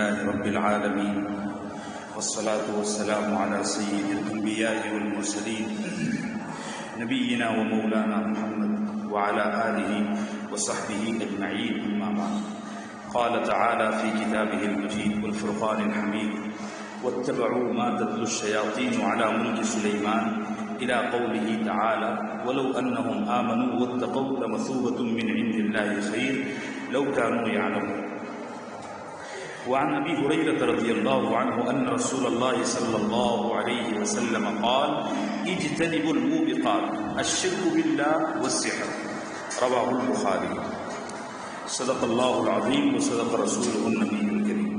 لله رب العالمين والصلاة والسلام على سيد الأنبياء والمرسلين نبينا ومولانا محمد وعلى آله وصحبه أجمعين أما بعد قال تعالى في كتابه المجيد والفرقان الحميد واتبعوا ما تتلو الشياطين على ملك سليمان إلى قوله تعالى ولو أنهم آمنوا واتقوا لمثوبة من عند الله خير لو كانوا يعلمون. وعن أبي هريرة رضي الله عنه أن رسول الله صلى الله عليه وسلم قال اجتنبوا الموبقات الشرك بالله والسحر رواه البخاري. صدق الله العظيم وصدق رسوله النبي الكريم.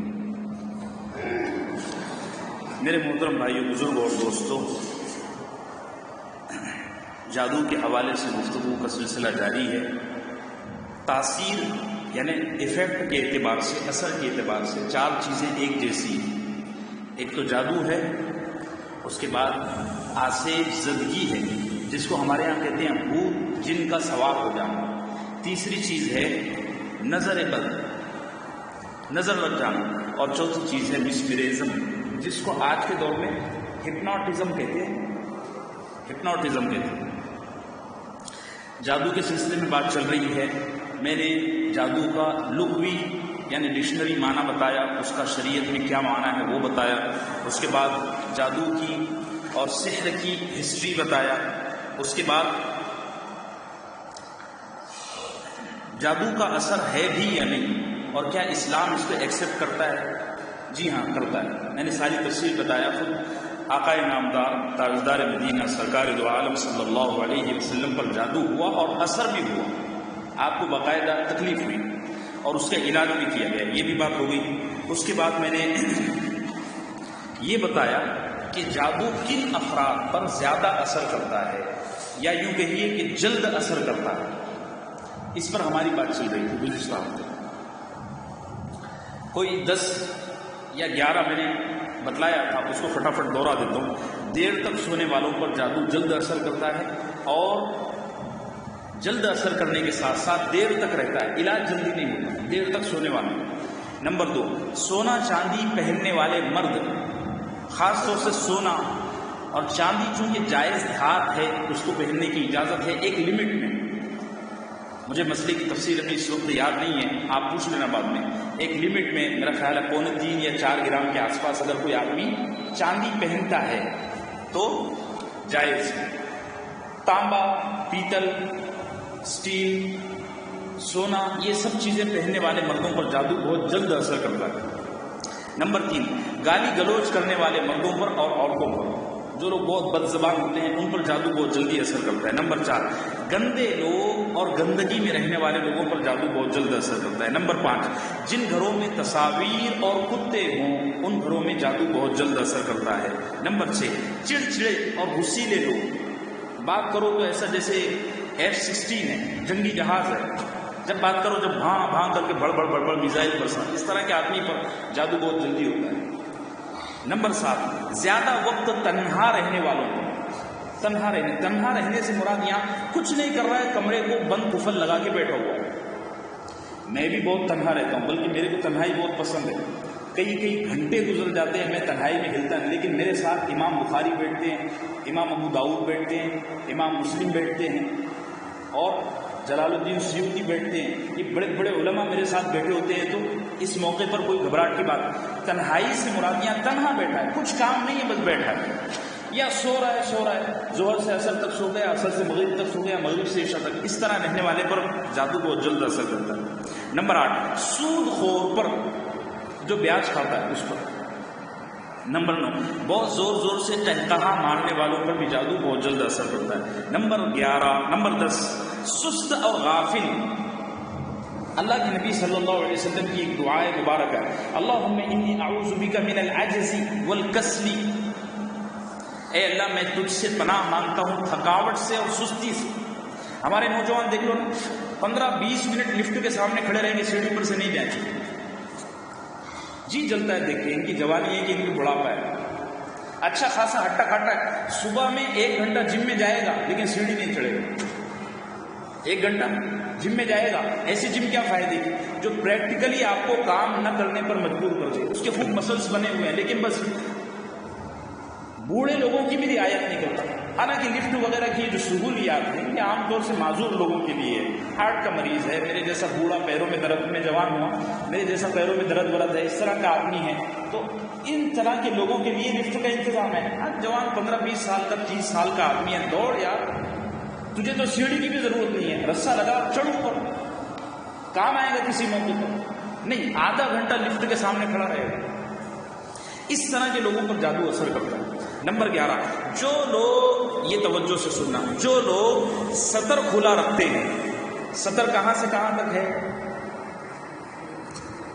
میرے محترم بھائیو، بزرگوں اور دوستوں، جادو کے حوالے سے گفتگو کا سلسلہ جاری ہے. تاثیر یعنی ایفیکٹ کے اعتبار سے، اثر کے اعتبار سے چار چیزیں ایک جیسی ہیں. ایک تو جادو ہے، اس کے بعد آسیب زدگی ہے جس کو ہمارے ہاں کہتے ہیں بھوت جن کا سوار ہو جانا. تیسری چیز ہے نظر بد، نظر لگ جانا. اور چوتھی چیز ہے مسمرزم، جس کو آج کے دور میں ہپنوٹزم کہتے ہیں. ہپنوٹزم کہتے ہیں. جادو کے سلسلے میں بات چل رہی ہے. میں نے جادو کا لغوی یعنی ڈکشنری معنی بتایا، اس کا شریعت میں کیا معنی ہے وہ بتایا. اس کے بعد جادو کی اور سحر کی ہسٹری بتایا. اس کے بعد جادو کا اثر ہے بھی یا نہیں، اور کیا اسلام اس کو ایکسیپٹ کرتا ہے؟ جی ہاں، کرتا ہے. میں نے ساری تفصیل بتایا. خود آقا نامدار تاجدار مدینہ سرکار دو عالم صلی اللہ علیہ وسلم پر جادو ہوا اور اثر بھی ہوا. آپ کو باقاعدہ تکلیف ہوئی اور اس کا علاج بھی کیا گیا، یہ بھی بات ہو گئی. اس کے بعد میں نے یہ بتایا کہ جادو کن افراد پر زیادہ اثر کرتا ہے، یا یوں کہیے کہ جلد اثر کرتا ہے. اس پر ہماری بات چل رہی تھی گزشتہ ہفتے. کوئی 10 یا 11 میں نے بتلایا تھا، اس کو فٹافٹ دوہرا دیتا ہوں. دیر تک سونے والوں پر جادو جلد اثر کرتا ہے، اور جلد اثر کرنے کے ساتھ ساتھ دیر تک رہتا ہے، علاج جلدی نہیں ہوتا، دیر تک سونے والوں. نمبر 2، سونا چاندی پہننے والے مرد، خاص طور سے سونا اور چاندی چونکہ جائز ہاتھ ہے، اس کو پہننے کی اجازت ہے ایک لمٹ میں. مجھے مسئلے کی تفصیل ابھی اس وقت یاد نہیں ہے، آپ پوچھ لینا بعد میں. ایک لمٹ میں، میرا خیال ہے 3.25 یا 4 گرام کے آس پاس اگر کوئی آدمی چاندی پہنتا ہے تو جائز ہے. تانبا، پیتل، اسٹیل، سونا، یہ سب چیزیں پہننے والے مردوں پر جادو بہت جلد اثر کرتا ہے. نمبر 3، گالی گلوچ کرنے والے مردوں پر اور عورتوں پر، جو لوگ بہت بد زبان ہوتے ہیں ان پر جادو بہت جلدی اثر کرتا ہے. نمبر 4، گندے لوگ اور گندگی میں رہنے والے لوگوں پر جادو بہت جلد اثر کرتا ہے. نمبر 5، جن گھروں میں تصاویر اور کتے ہوں ان گھروں میں جادو بہت جلد اثر کرتا ہے. نمبر 6، چڑچڑے اور غصیلے لوگ، بات کرو تو ایسا جیسے F-16 ہے، جنگی جہاز ہے، جب بات کرو جب بھاں بھاں کر کے بڑھ بڑھ میزائل برسا، اس طرح کے آدمی پر جادو بہت جلدی ہوتا ہے. نمبر 7، زیادہ وقت تنہا رہنے والوں کو. تنہا رہنے سے مراد یہاں کچھ نہیں کر رہا ہے، کمرے کو بند قفل لگا کے بیٹھا ہوا ہے. میں بھی بہت تنہا رہتا ہوں، بلکہ میرے کو تنہائی بہت پسند ہے. کئی گھنٹے گزر جاتے ہیں میں تنہائی میں ہلتا نہیں، لیکن میرے ساتھ امام بخاری بیٹھتے ہیں، امام ابو داؤد بیٹھتے ہیں، امام مسلم بیٹھتے ہیں، اور جلال الدین سیوطی بیٹھتے ہیں. یہ بڑے بڑے علماء میرے ساتھ بیٹھے ہوتے ہیں. تو اس موقع پر کوئی گھبراہٹ کی بات نہیں. تنہائی سے مراد یہاں تنہا بیٹھا ہے، کچھ کام نہیں ہے، بس بیٹھا ہے، یا سو رہا ہے. ظہر سے عصر تک سو گیا، عصر سے مغرب تک سو گیا، مغرب سے عشاء تک. اس طرح رہنے والے پر جادو بہت جلد اثر کرتا ہے. نمبر 8، سود خور پر، جو بیاج کھاتا ہے اس پر. نمبر 9، بہت زور سے ٹہکہا مارنے والوں پر بھی جادو بہت جلد اثر کرتا ہے. نمبر 10، سست اور غافل. اللہ کے نبی صلی اللہ علیہ وسلم کی ایک دعا مبارک ہے، اللہم انی اعوذ بک من العجز والکسل. اے اللہ میں تجھ سے پناہ مانگتا ہوں تھکاوٹ سے اور سستی سے. ہمارے نوجوان دیکھ لو نا، 15-20 منٹ لفٹ کے سامنے کھڑے رہیں گے، سیڑھی پر سے نہیں جائیں. جی جلتا ہے دیکھ کے، ان کی جوانی ہے کہ ان کی بڑھاپا ہے. اچھا خاصا ہٹا کھاٹا ہے، صبح میں 1 گھنٹہ جم میں جائے گا لیکن سیڑھی نہیں چڑھے گا. 1 گھنٹہ جم میں جائے گا، ایسی جم کیا فائدے کی جو پریکٹیکلی آپ کو کام نہ کرنے پر مجبور کر دے، اس کے خوب مسلس بنے ہوئے ہیں لیکن بس بوڑھے لوگوں کی بھی رعایت نہیں کرتا۔ حالانکہ لفٹ وغیرہ کی جو سہولیات ہیں یہ عام طور سے معذور لوگوں کے لیے ہے، ہارٹ کا مریض ہے، میرے جیسا بوڑھا پیروں میں درد، میں جوان ہوا، میرے جیسا پیروں میں درد ورد ہے، اس طرح کا آدمی ہے، تو ان طرح کے لوگوں کے لیے لفٹ کا انتظام ہے۔ آج جوان 15-20 سال کا 30 سال کا آدمی ہے، دوڑ یار، تجھے تو سیڑھی کی بھی ضرورت نہیں ہے، رسہ لگا چڑھ اوپر، کام آئے گا کسی موقع پر، نہیں آدھا گھنٹہ لفٹ کے سامنے کھڑا رہے گا۔ اس طرح کے لوگوں پر جادو اثر کرتا ہے۔ نمبر 11، جو لوگ، یہ توجہ سے سننا، جو لوگ سطر کھلا رکھتے ہیں، سطر کہاں سے کہاں تک ہے؟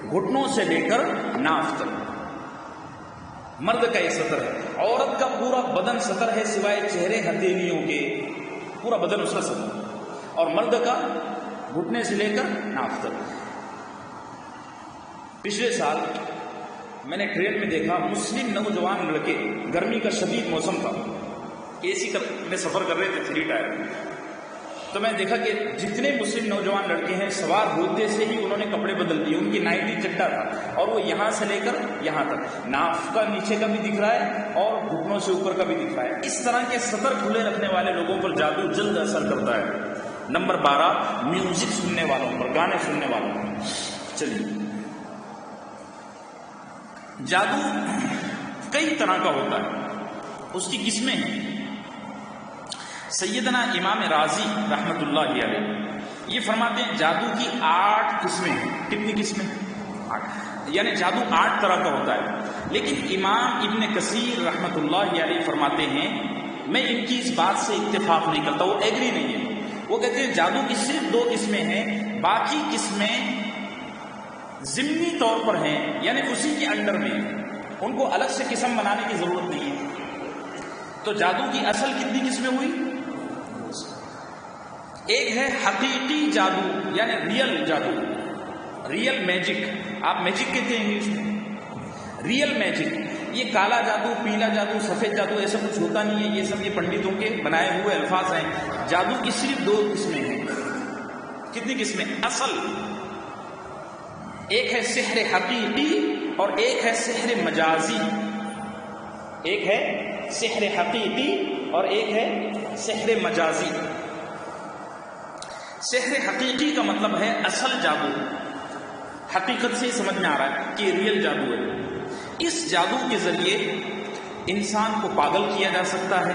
گھٹنوں سے لے کر ناف تک، مرد کا یہ سطر ہے، عورت کا پورا بدن سطر ہے سوائے چہرے ہتھیلیوں کے، پورا بدن اس کا سطر، اور مرد کا گھٹنے سے لے کر ناف تک۔ پچھلے سال میں نے ٹرین میں دیکھا مسلم نوجوان لڑکے، گرمی کا شدید موسم تھا، اے سی میں سفر کر رہے تھے 3 ٹائر میں، تو میں نے دیکھا کہ جتنے مسلم نوجوان لڑکے ہیں سوار ہوتے سے ہی انہوں نے کپڑے بدل دیے، ان کی نائٹی چٹا تھا اور وہ یہاں سے لے کر یہاں تک، ناف کا نیچے کا بھی دکھ رہا ہے اور گھٹنوں سے اوپر کا بھی دکھ رہا ہے۔ اس طرح کے سطر کھلے رکھنے والے لوگوں پر جادو جلد اثر کرتا ہے۔ نمبر 12، میوزک سننے والوں پر، گانے سننے والوں پر۔ چلیے، جادو کئی طرح کا ہوتا ہے، اس کی قسمیں ہیں۔ سیدنا امام رازی رحمت اللہ علیہ یہ فرماتے ہیں جادو کی 8 قسمیں ہیں۔ کتنی قسمیں؟ 8، یعنی جادو 8 طرح کا ہوتا ہے، لیکن امام ابن کثیر رحمت اللہ علیہ فرماتے ہیں میں ان کی اس بات سے اتفاق نہیں کرتا، وہ ایگری نہیں ہے۔ وہ کہتے ہیں جادو کی صرف 2 قسمیں ہیں، باقی قسمیں ضمنی طور پر ہیں، یعنی اسی کے انڈر میں، ان کو الگ سے قسم بنانے کی ضرورت نہیں ہے۔ تو جادو کی اصل کتنی قسمیں ہوئی؟ ایک ہے حقیقی جادو، یعنی ریئل جادو، ریئل میجک، آپ میجک کہتے ہیں انگلش میں، ریئل میجک۔ یہ کالا جادو، پیلا جادو، سفید جادو ایسا کچھ ہوتا نہیں ہے، یہ سب یہ پنڈتوں کے بنائے ہوئے الفاظ ہیں۔ جادو کی صرف 2 قسمیں ہیں۔ کتنی قسمیں؟ اصل ایک ہے سحر حقیقی اور ایک ہے سحر مجازی۔ ایک ہے سحر حقیقی اور ایک ہے سحر مجازی۔ سحر حقیقی کا مطلب ہے اصل جادو، حقیقت سے سمجھ میں آ رہا ہے کہ ریئل جادو ہے۔ اس جادو کے ذریعے انسان کو پاگل کیا جا سکتا ہے،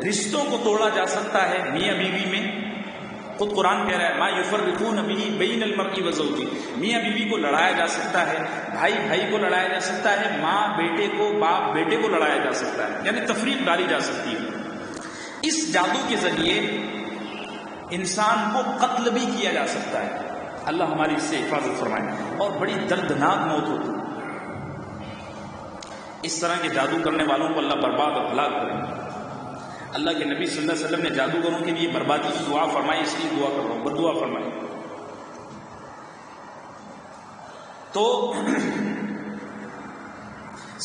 رشتوں کو توڑا جا سکتا ہے، میاں بیوی میں، خود قرآن کہہ رہا ہے ما یفرقون به بین المرء وزوجہ، میاں بیوی کو لڑایا جا سکتا ہے، بھائی بھائی کو لڑایا جا سکتا ہے، ماں بیٹے کو، باپ بیٹے کو لڑایا جا سکتا ہے، یعنی تفریق ڈالی جا سکتی ہے۔ اس جادو کے ذریعے انسان کو قتل بھی کیا جا سکتا ہے، اللہ ہماری اس سے حفاظت فرمائے، اور بڑی دردناک موت ہوتی ہے۔ اس طرح کے جادو کرنے والوں کو اللہ برباد اور ہلاک کرے۔ اللہ کے نبی صلی اللہ علیہ وسلم نے جادوگروں کے لیے بربادی کی دعا فرمائی، اس لیے دعا کر رہا ہوں، بددعا فرمائی۔ تو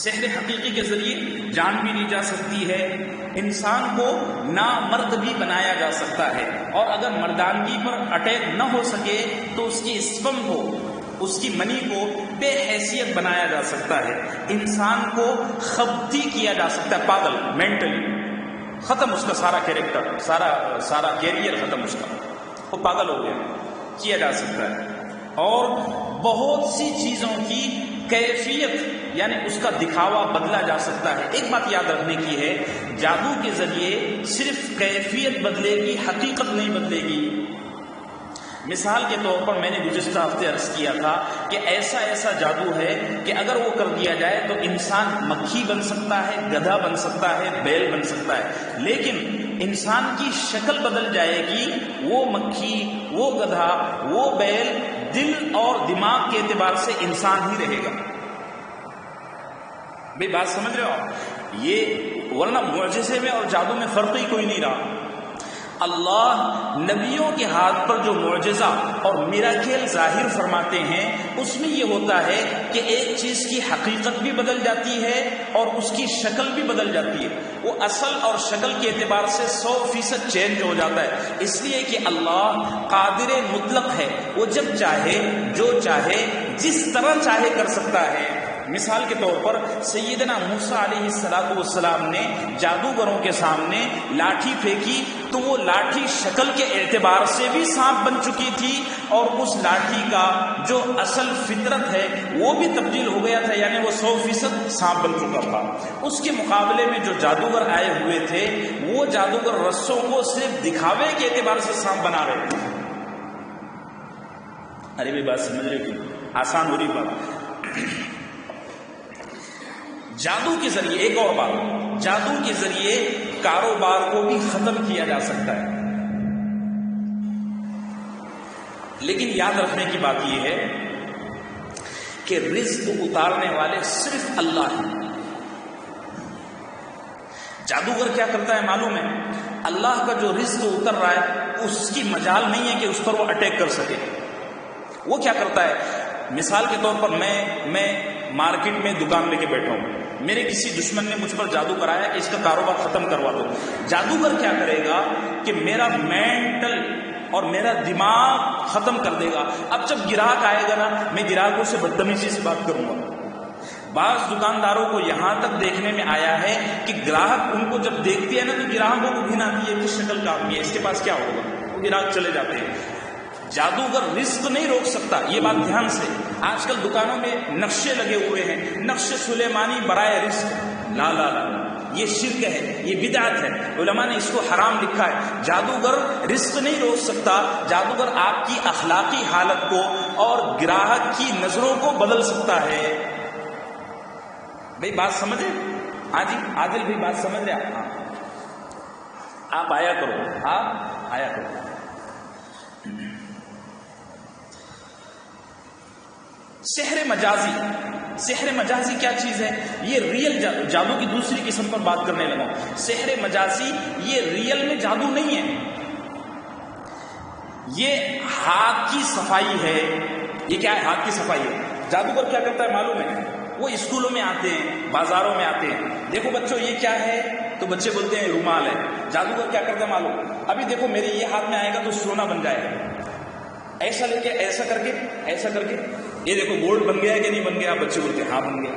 سحر حقیقی کے ذریعے جان بھی لی جا سکتی ہے، انسان کو نامرد بھی بنایا جا سکتا ہے، اور اگر مردانگی پر اٹیک نہ ہو سکے تو اس کی اسپم کو، اس کی منی کو بے حیثیت بنایا جا سکتا ہے، انسان کو خبتی کیا جا سکتا ہے، پاگل، مینٹلی ختم اس کا سارا کیریکٹر، سارا کیریئر ختم اس کا، وہ پاگل ہو گیا، کیا جا سکتا ہے۔ اور بہت سی چیزوں کی کیفیت، یعنی اس کا دکھاوا بدلا جا سکتا ہے۔ ایک بات یاد رکھنے کی ہے، جادو کے ذریعے صرف کیفیت بدلے گی، حقیقت نہیں بدلے گی۔ مثال کے طور پر میں نے گزشتہ ہفتے عرض کیا تھا کہ ایسا جادو ہے کہ اگر وہ کر دیا جائے تو انسان مکھی بن سکتا ہے، گدھا بن سکتا ہے، بیل بن سکتا ہے، لیکن انسان کی شکل بدل جائے گی، وہ مکھی، وہ گدھا، وہ بیل دل اور دماغ کے اعتبار سے انسان ہی رہے گا۔ بھئی بات سمجھ رہے ہو آپ؟ یہ ورنہ معجزے میں اور جادو میں فرق ہی کوئی نہیں رہا۔ اللہ نبیوں کے ہاتھ پر جو معجزہ اور میراکل ظاہر فرماتے ہیں اس میں یہ ہوتا ہے کہ ایک چیز کی حقیقت بھی بدل جاتی ہے اور اس کی شکل بھی بدل جاتی ہے. وہ اصل اور شکل کے اعتبار سے 100% چینج ہو جاتا ہے، اس لیے کہ اللہ قادر مطلق ہے. وہ جب چاہے جو چاہے جس طرح چاہے کر سکتا ہے. مثال کے طور پر سیدنا موسیٰ علیہ السلام نے جادوگروں کے سامنے لاٹھی پھینکی تو وہ لاٹھی شکل کے اعتبار سے بھی سانپ بن چکی تھی اور اس لاٹھی کا جو اصل فطرت ہے وہ بھی تبدیل ہو گیا تھا، یعنی وہ 100% سانپ بن چکا تھا. اس کے مقابلے میں جو جادوگر آئے ہوئے تھے وہ جادوگر رسوں کو صرف دکھاوے کے اعتبار سے سانپ بنا رہے تھے. ارے بھی بات سمجھ رہے کہ آسان ہو رہی بات. جادو کے ذریعے ایک اور بات، جادو کے ذریعے کاروبار کو بھی ختم کیا جا سکتا ہے. لیکن یاد رکھنے کی بات یہ ہے کہ رزق اتارنے والے صرف اللہ ہیں. جادوگر کیا کرتا ہے معلوم ہے؟ اللہ کا جو رزق اتر رہا ہے اس کی مجال نہیں ہے کہ اس پر وہ اٹیک کر سکے. وہ کیا کرتا ہے؟ مثال کے طور پر میں مارکیٹ میں دکان لے کے بیٹھا ہوں، میرے کسی دشمن نے مجھ پر جادو کرایا کہ اس کا کاروبار ختم کروا دو. جادوگر کیا کرے گا کہ میرا مینٹل اور میرا دماغ ختم کر دے گا. اب جب گراہک آئے گا نا میں گراہکوں سے بدتمیزی سے بات کروں گا. بعض دکانداروں کو یہاں تک دیکھنے میں آیا ہے کہ گراہک ان کو جب دیکھتی ہے نا تو گراہکوں کو گھن آتی ہے، کس شکل کا آدمی ہے، اس کے پاس کیا ہوگا، وہ گراہک چلے جاتے ہیں. جادوگر رزق نہیں روک سکتا، یہ بات دھیان سے. آج کل دکانوں میں نقشے لگے ہوئے ہیں، نقش سلیمانی برائے رزق. لا لا لا، یہ شرک ہے، یہ بدعت ہے. علماء نے اس کو حرام لکھا ہے. جادوگر رزق نہیں روک سکتا، جادوگر آپ کی اخلاقی حالت کو اور گراہک کی نظروں کو بدل سکتا ہے. بھائی بات سمجھے؟ ہاں جی عادل بھائی بات سمجھ رہے آپ؟ ہاں آپ آیا کرو، آپ آیا کرو. سحر مجازی، سحر مجازی کیا چیز ہے؟ یہ ریئل جادو کی دوسری قسم پر بات کرنے لگا. سحر مجازی یہ ریئل میں جادو نہیں ہے، یہ ہاتھ کی صفائی ہے. یہ کیا ہے؟ ہاتھ کی صفائی ہے. جادوگر کیا کرتا ہے معلوم ہے؟ وہ اسکولوں میں آتے ہیں، بازاروں میں آتے ہیں، دیکھو بچوں یہ کیا ہے، تو بچے بولتے ہیں رومال ہے. جادوگر کیا کرتا ہے معلوم؟ ابھی دیکھو میرے یہ ہاتھ میں آئے گا تو سونا بن جائے گا. ایسا لے کے ایسا کر کے ایسا کر کے یہ دیکھو گولڈ بن گیا ہے کہ نہیں بن گیا؟ بچے بولتے ہیں ہاں بن گیا.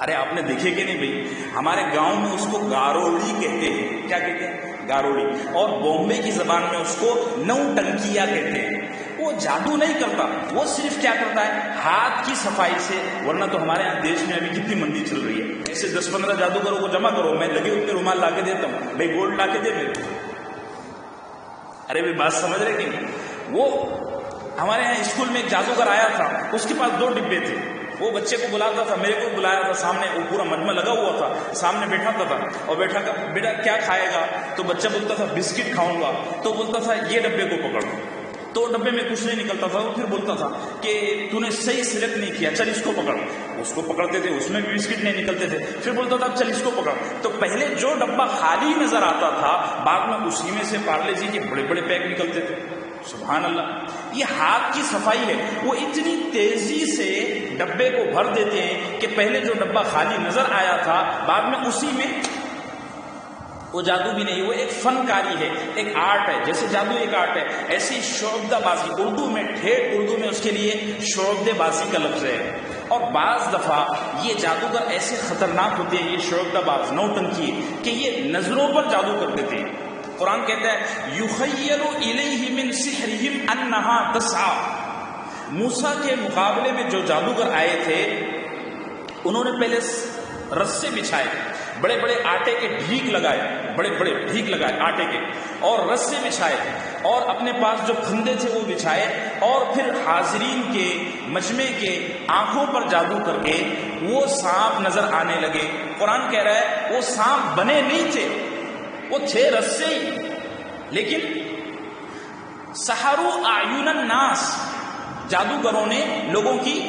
ارے آپ نے دیکھے کہ نہیں بھائی؟ ہمارے گاؤں میں اس کو گاروڑی کہتے ہیں. کیا کہتے ہیں؟ گاروڑی. اور بامبے کی زبان میں اس کو نو ٹنکیا کہتے ہیں. وہ جادو نہیں کرتا، وہ صرف کیا کرتا ہے؟ ہاتھ کی صفائی سے. ورنہ تو ہمارے یہاں دیش میں ابھی کتنی مندی چل رہی ہے. ایسے 10-15 جادوگروں کو جمع کرو، میں لگے اتنے رومال لا کے دیتا ہوں، بھائی گولڈ لا کے دے میرے. ارے بھائی بات سمجھ رہے کہ نہیں؟ وہ ہمارے یہاں اسکول میں ایک جادوگر آیا تھا، اس کے پاس 2 ڈبے تھے. وہ بچے کو بلاتا تھا، میرے کو بلایا تھا سامنے. وہ پورا مجمع لگا ہوا تھا، سامنے بیٹھاتا تھا اور بیٹھا کر بیٹا کیا کھائے گا؟ تو بچہ بولتا تھا بسکٹ کھاؤں گا. تو بولتا تھا یہ ڈبے کو پکڑ. تو ڈبے میں کچھ نہیں نکلتا تھا. وہ پھر بولتا تھا کہ تو نے صحیح سلیکٹ نہیں کیا، چل اس کو پکڑ. اس کو پکڑتے تھے، اس میں بھی بسکٹ نہیں نکلتے تھے. پھر بولتا تھا چل اس کو پکڑ. تو پہلے جو ڈبہ خالی نظر آتا تھا بعد میں اسی میں سے پارلے جی کے بڑے بڑے پیک نکلتے تھے. سبحان اللہ. یہ ہاتھ کی صفائی ہے. وہ اتنی تیزی سے ڈبے کو بھر دیتے ہیں کہ پہلے جو ڈبہ خالی نظر آیا تھا بعد میں اسی میں. وہ جادو بھی نہیں، وہ ایک فنکاری ہے، ایک آرٹ ہے. جیسے جادو ایک آرٹ ہے، ایسی شعبدہ بازی، اردو میں ٹھیٹ اردو میں اس کے لیے شعبدہ بازی کا لفظ ہے. اور بعض دفعہ یہ جادوگر ایسے خطرناک ہوتے ہیں، یہ شعبدہ باز نوٹنکی، کہ یہ نظروں پر جادو کر دیتے ہیں. قرآن کہتا ہے یخیل الیہ من سحرہم انہا تسعی. موسیٰ کے مقابلے میں جو جادوگر آئے تھے انہوں نے پہلے رسے بچھائے، بڑے بڑے آٹے کے ڈھیک لگائے، بڑے بڑے ڈھیک لگائے آٹے کے، اور رسے بچھائے اور اپنے پاس جو پھندے تھے وہ بچھائے، اور پھر حاضرین کے مجمع کے آنکھوں پر جادو کر کے وہ سانپ نظر آنے لگے. قرآن کہہ رہا ہے وہ سانپ بنے نہیں تھے، وہ تھے رسے ہی، لیکن سحروا اعین الناس، جادوگروں نے لوگوں کی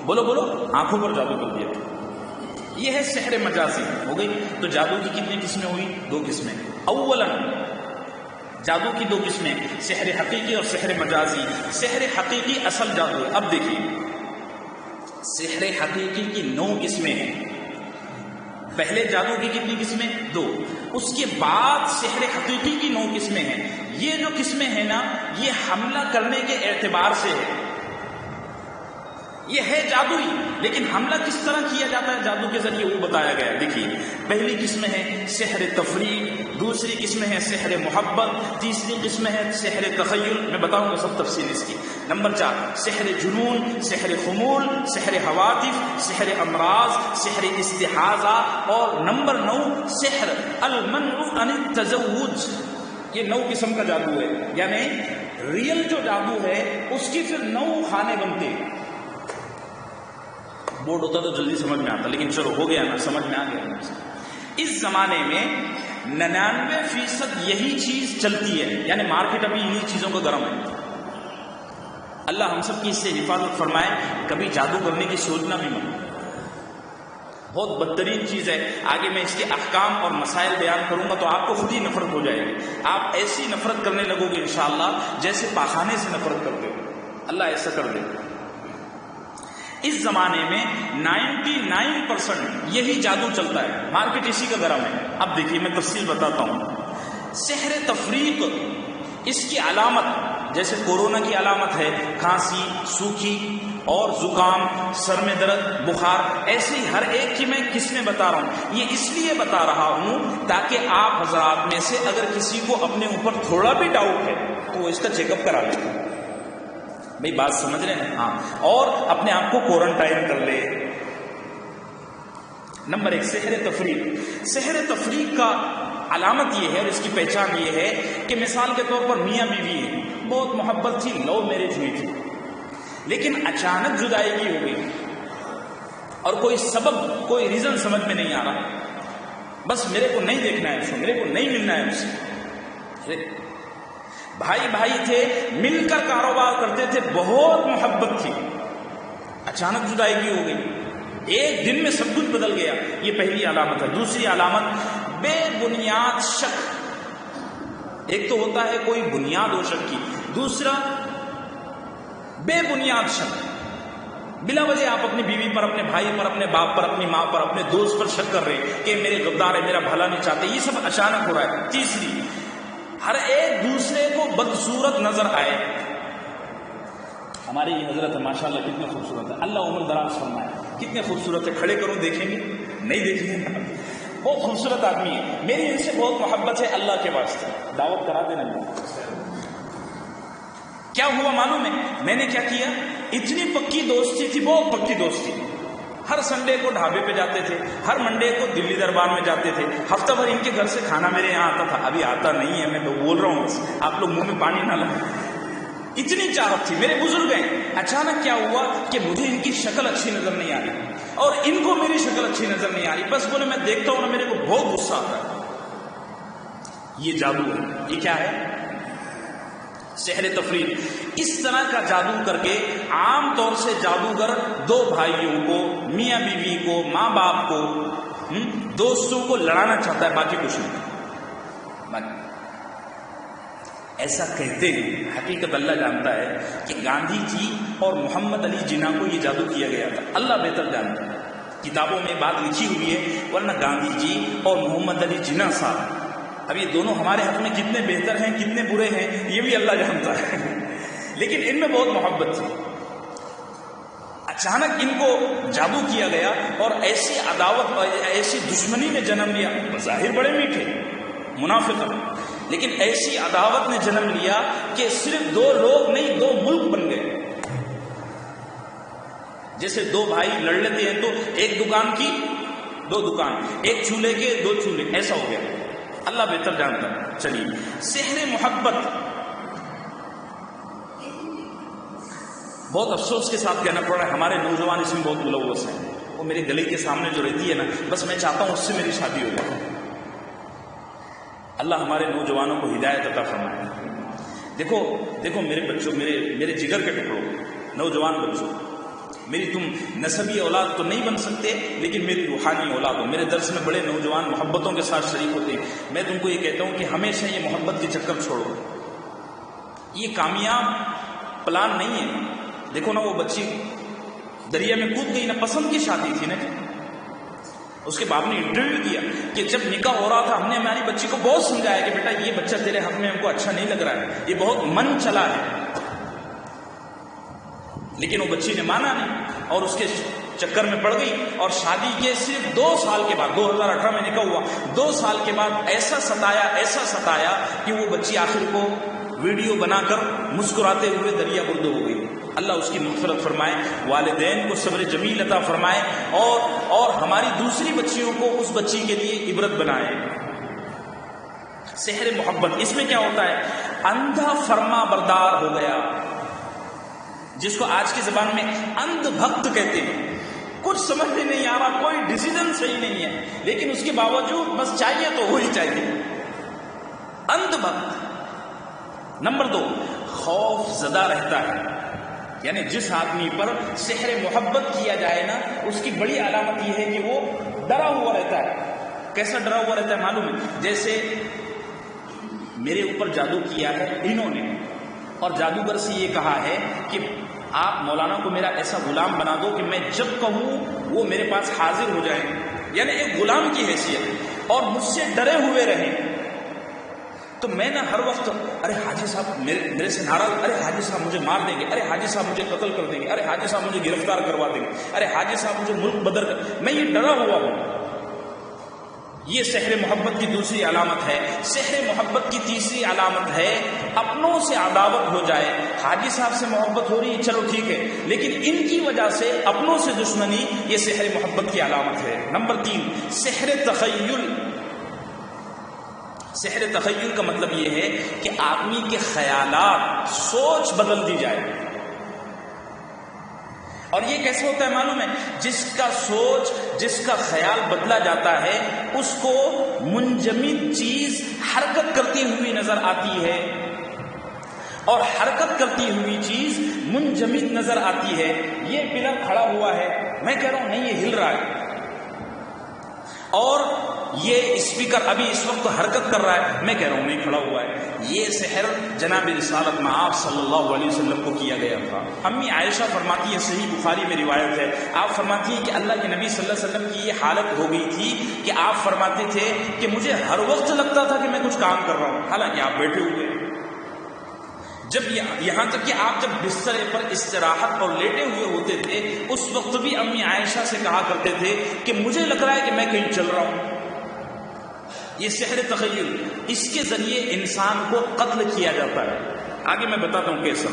بولو آنکھوں پر جادو کر دیا. یہ ہے سحر مجازی. ہو گئی. تو جادو کی کتنی قسمیں ہوئی؟ 2 قسمیں. اولا جادو کی دو قسمیں، سحر حقیقی اور سحر مجازی۔ سحر حقیقی اصل جادو ہے۔ اب دیکھیے، سحر حقیقی کی 9 قسمیں ہیں۔ پہلے جادو کی کتنی قسمیں؟ 2۔ اس کے بعد سحر حقیقی کی 9 قسمیں ہیں۔ یہ جو قسمیں ہیں نا، یہ حملہ کرنے کے اعتبار سے ہے، یہ ہے جادو ہی، لیکن حملہ کس طرح کیا جاتا ہے جادو کے ذریعے وہ بتایا گیا۔ دیکھیے، پہلی قسم ہے سحر تفریق، دوسری قسم ہے سحر محبت، تیسری قسم ہے سحر تخیل، میں بتاؤں گا سب تفصیل اس کی۔ نمبر 4 سحر جنون، سحر خمول، سحر حوادث، سحر امراض، سحر استحاضہ، اور نمبر 9 سحر المنع عن التزوج۔ یہ 9 قسم کا جادو ہے، یعنی ریئل جو جادو ہے اس کی پھر 9 خانے بنتے ہیں۔ بورڈ ہوتا تو جلدی سمجھ میں آتا، لیکن چلو ہو گیا نا، سمجھ میں آ گیا۔ اس زمانے میں 99% یہی چیز چلتی ہے، یعنی مارکیٹ ابھی انہی چیزوں کا گرم ہے۔ اللہ ہم سب کی اس سے حفاظت فرمائے، کبھی جادو کرنے کی سوچنا بھی مت، بہت بدترین چیز ہے۔ آگے میں اس کے احکام اور مسائل بیان کروں گا تو آپ کو خود ہی نفرت ہو جائے گی، آپ ایسی نفرت کرنے لگو گے انشاءاللہ جیسے پاخانے سے نفرت کرتے ہو، اللہ ایسا کر دے۔ اس زمانے میں 99% یہی جادو چلتا ہے، مارکیٹ اسی کا گرم ہے۔ اب دیکھیے میں تفصیل بتاتا ہوں۔ سحر تفریق، اس کی علامت جیسے کورونا کی علامت ہے کھانسی، سوکھی اور زکام، سر میں درد، بخار، ایسے ہی ہر ایک کی میں قسمیں بتا رہا ہوں۔ یہ اس لیے بتا رہا ہوں تاکہ آپ حضرات میں سے اگر کسی کو اپنے اوپر تھوڑا بھی ڈاؤٹ ہے تو وہ اس کا چیک اپ کرا لے۔ بھئی بات سمجھ رہے ہیں؟ ہاں، اور اپنے آپ کو کوارنٹائن کر لے۔ نمبر 1 سحر تفریق۔ سحر تفریق کا علامت یہ ہے اور اس کی پہچان یہ ہے کہ مثال کے طور پر میاں بیوی ہیں، بہت محبت تھی، لو میرج ہوئی تھی، لیکن اچانک جدائیگی ہو گئی اور کوئی سبب، کوئی ریزن سمجھ میں نہیں آ رہا، بس میرے کو نہیں دیکھنا ہے اس کو، میرے کو نہیں ملنا ہے اس سے۔ بھائی بھائی تھے، مل کر کاروبار کرتے تھے، بہت محبت تھی، اچانک جدائیگی ہو گئی، ایک دن میں سب کچھ بدل گیا۔ یہ پہلی علامت ہے۔ دوسری علامت بے بنیاد شک۔ ایک تو ہوتا ہے کوئی بنیاد ہو شک کی، دوسرا بے بنیاد شک، بلا وجہ آپ اپنی بیوی پر، اپنے بھائی پر، اپنے باپ پر، اپنی ماں پر، اپنے دوست پر شک کر رہے ہیں کہ میرے غدار ہے، میرا بھلا نہیں چاہتے، یہ سب اچانک ہو رہا ہے۔ تیسری، ہر ایک دوسرے کو بدصورت نظر آئے۔ ہمارے یہ حضرت ہے ماشاءاللہ کتنے خوبصورت ہے، اللہ عمر دراز فرمائے، کتنے خوبصورت ہے، کھڑے کروں دیکھیں گے؟ نہیں دیکھیں گے؟ بہت خوبصورت آدمی ہے، میری ان سے بہت محبت ہے اللہ کے واسطے، دعوت کرا دینا۔ کیا ہوا معلوم ہے؟ میں نے کیا کیا، اتنی پکی دوستی تھی، بہت پکی دوستی، ہر سنڈے کو ڈھابے پہ جاتے تھے، ہر منڈے کو دلی دربار میں جاتے تھے، ہفتہ بھر ان کے گھر سے کھانا میرے یہاں آتا تھا، ابھی آتا نہیں ہے، میں تو بول رہا ہوں، آپ لوگ منہ میں پانی نہ لائیں، اتنی چاہت تھی۔ میرے بزرگ ہیں، اچانک کیا ہوا کہ مجھے ان کی شکل اچھی نظر نہیں آ رہی اور ان کو میری شکل اچھی نظر نہیں آ رہی، بس بولے میں دیکھتا ہوں نا میرے کو بہت غصہ آتا ہے۔ یہ جادو ہے، یہ کیا ہے؟ سحر تفریق۔ اس طرح کا جادو کر کے عام طور سے جادوگر 2 بھائیوں کو، میاں بیوی کو، ماں باپ کو، دوستوں کو لڑانا چاہتا ہے، باقی کچھ نہیں۔ ایسا کہتے ہیں، حقیقت اللہ جانتا ہے کہ گاندھی جی اور محمد علی جناح کو یہ جادو کیا گیا تھا، اللہ بہتر جانتا ہے، کتابوں میں بات لکھی ہوئی ہے، ورنہ گاندھی جی اور محمد علی جناح صاحب، اب یہ دونوں ہمارے حق میں کتنے بہتر ہیں کتنے برے ہیں یہ بھی اللہ جانتا ہے، لیکن ان میں بہت محبت تھی۔ اچانک ان کو جادو کیا گیا اور ایسی عداوت اور ایسی دشمنی نے جنم لیا، بظاہر بڑے میٹھے منافق، لیکن ایسی عداوت نے جنم لیا کہ صرف 2 لوگ نہیں 2 ملک بن گئے۔ جیسے 2 بھائی لڑ لیتے ہیں تو ایک دکان کی 2 دکان، ایک چولہے کے 2 چولہے، ایسا ہو گیا، اللہ بہتر جانتا ہے۔ چلیے، سحر محبت، بہت افسوس کے ساتھ کہنا پڑ رہا ہے ہمارے نوجوان اس میں بہت ملوث ہیں، وہ میرے گلے کے سامنے جو رہتی ہے نا، بس میں چاہتا ہوں اس سے میری شادی ہو جائے۔ اللہ ہمارے نوجوانوں کو ہدایت عطا فرمائے۔ دیکھو میرے بچوں، میرے جگر کے ٹکڑوں، نوجوان بچوں، میری تم نسبی اولاد تو نہیں بن سکتے لیکن میری روحانی اولاد ہو. میرے درس میں بڑے نوجوان محبتوں کے ساتھ شریک ہوتے ہیں. میں تم کو یہ کہتا ہوں کہ ہمیشہ یہ محبت کے چکر چھوڑو. یہ کامیاب پلان نہیں ہے. دیکھو نا وہ بچی دریا میں کود گئی نا, پسند کی شادی تھی نا. اس کے باپ نے انٹرویو دیا کہ جب نکاح ہو رہا تھا ہم نے ہماری بچی کو بہت سمجھایا کہ بیٹا یہ بچہ تیرے حق میں ہم کو اچھا نہیں لگ رہا ہے, یہ بہت من چلا ہے, لیکن وہ بچی نے مانا نہیں اور اس کے چکر میں پڑ گئی. اور شادی کے صرف 2 سال کے بعد, 2018 میں نکاح ہوا, 2 سال کے بعد ایسا ستایا کہ وہ بچی آخر کو ویڈیو بنا کر مسکراتے ہوئے دریا برد ہو گئی. اللہ اس کی مغفرت فرمائے, والدین کو صبر جمیل عطا فرمائے اور ہماری دوسری بچیوں کو اس بچی کے لیے عبرت بنائے. سحر محبت, اس میں کیا ہوتا ہے, اندھا فرما بردار ہو گیا, جس کو آج کی زبان میں اندھ بھکت کہتے ہیں. کچھ سمجھ میں نہیں آ رہا, کوئی ڈیسیژن صحیح نہیں ہے, لیکن اس کے باوجود بس چاہیے تو ہو ہی چاہیے. اندھ بھکت. نمبر 2, خوف زدہ رہتا ہے. یعنی جس آدمی پر سحر محبت کیا جائے نا, اس کی بڑی علامت یہ ہے کہ وہ ڈرا ہوا رہتا ہے. کیسا ڈرا ہوا رہتا ہے معلوم ہے؟ جیسے میرے اوپر جادو کیا ہے انہوں نے, اور جادوگر سے یہ کہا ہے کہ آپ مولانا کو میرا ایسا غلام بنا دو کہ میں جب کہوں وہ میرے پاس حاضر ہو جائیں. یعنی ایک غلام کی حیثیت, اور مجھ سے ڈرے ہوئے رہیں. تو میں نا ہر وقت ارے حاجی صاحب میرے سے ناراض, ارے حاجی صاحب مجھے مار دیں گے, ارے حاجی صاحب مجھے قتل کر دیں گے, ارے حاجی صاحب مجھے گرفتار کروا دیں گے, ارے حاجی صاحب مجھے ملک بدر کر. میں یہ ڈرا ہوا ہوں. یہ سحر محبت کی دوسری علامت ہے. سحر محبت کی تیسری علامت ہے اپنوں سے عداوت ہو جائے. حاجی صاحب سے محبت ہو رہی ہے, چلو ٹھیک ہے, لیکن ان کی وجہ سے اپنوں سے دشمنی, یہ سحر محبت کی علامت ہے. نمبر 3, سحر تخیل. سحر تخیل کا مطلب یہ ہے کہ آدمی کے خیالات, سوچ بدل دی جائے. اور یہ کیسے ہوتا ہے معلوم ہے؟ جس کا سوچ, جس کا خیال بدلا جاتا ہے, اس کو منجمد چیز حرکت کرتی ہوئی نظر آتی ہے, اور حرکت کرتی ہوئی چیز منجمد نظر آتی ہے. یہ پلر کھڑا ہوا ہے, میں کہہ رہا ہوں نہیں یہ ہل رہا ہے, اور یہ اسپیکر ابھی اس وقت حرکت کر رہا ہے, میں کہہ رہا ہوں نہیں کھڑا ہوا ہے. یہ سحر جناب رسالت میں آپ صلی اللہ علیہ وسلم کو کیا گیا تھا. امی عائشہ فرماتی ہے, صحیح بخاری میں روایت ہے, آپ فرماتی ہیں کہ اللہ کے نبی صلی اللہ علیہ وسلم کی یہ حالت ہو گئی تھی کہ آپ فرماتے تھے کہ مجھے ہر وقت لگتا تھا کہ میں کچھ کام کر رہا ہوں, حالانکہ آپ بیٹھے ہوئے. جب یہاں تک کہ آپ جب بسترے پر استراحت اور لیٹے ہوئے ہوتے تھے, اس وقت بھی امی عائشہ سے کہا کرتے تھے کہ مجھے لگ رہا ہے کہ میں کہیں چل رہا ہوں. یہ سحر تخیل, اس کے ذریعے انسان کو قتل کیا جاتا ہے. آگے میں بتاتا ہوں کیسا.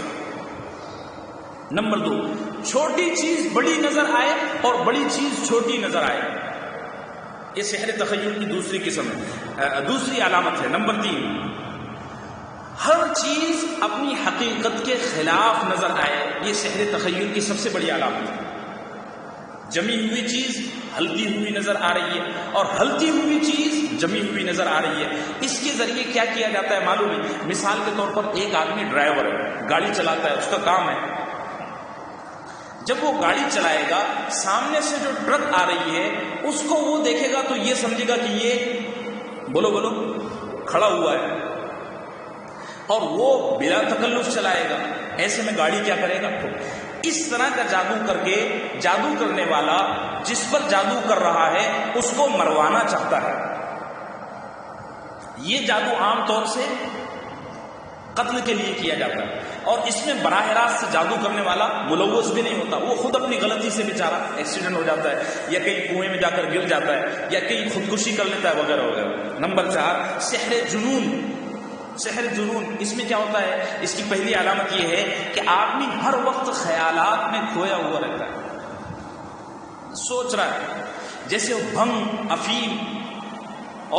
نمبر 2, چھوٹی چیز بڑی نظر آئے اور بڑی چیز چھوٹی نظر آئے. یہ سحر تخیل کی دوسری قسم ہے, دوسری علامت ہے. نمبر 3, ہر چیز اپنی حقیقت کے خلاف نظر آئے. یہ سحر تخیل کی سب سے بڑی علامت ہے. جمی ہوئی چیز ہلتی ہوئی نظر آ رہی ہے, اور ہلتی ہوئی چیز جمی ہوئی نظر آ رہی ہے. اس کے ذریعے کیا کیا جاتا ہے معلوم ہے؟ مثال کے طور پر ایک آدمی ڈرائیور ہے, گاڑی چلاتا ہے, اس کا کام ہے, جب وہ گاڑی چلائے گا, سامنے سے جو ٹرک آ رہی ہے اس کو وہ دیکھے گا تو یہ سمجھے گا کہ یہ بولو کھڑا ہوا ہے, اور وہ بلا تکلف چلائے گا. ایسے میں گاڑی کیا کرے گا؟ اس طرح کا جادو کر کے جادو کرنے والا جس پر جادو کر رہا ہے اس کو مروانا چاہتا ہے. یہ جادو عام طور سے قتل کے لیے کیا جاتا ہے, اور اس میں براہ راست جادو کرنے والا ملوث بھی نہیں ہوتا. وہ خود اپنی غلطی سے بیچارہ ایکسیڈنٹ ہو جاتا ہے, یا کہیں کنویں میں جا کر گر جاتا ہے, یا کہیں خودکشی کر لیتا ہے, وغیرہ وغیرہ. نمبر 4, سحر جنون. سحر جنون, اس میں کیا ہوتا ہے؟ اس کی پہلی علامت یہ ہے کہ آدمی ہر وقت خیالات میں کھویا ہوا رہتا ہے, سوچ رہا ہے. جیسے بھنگ, افیم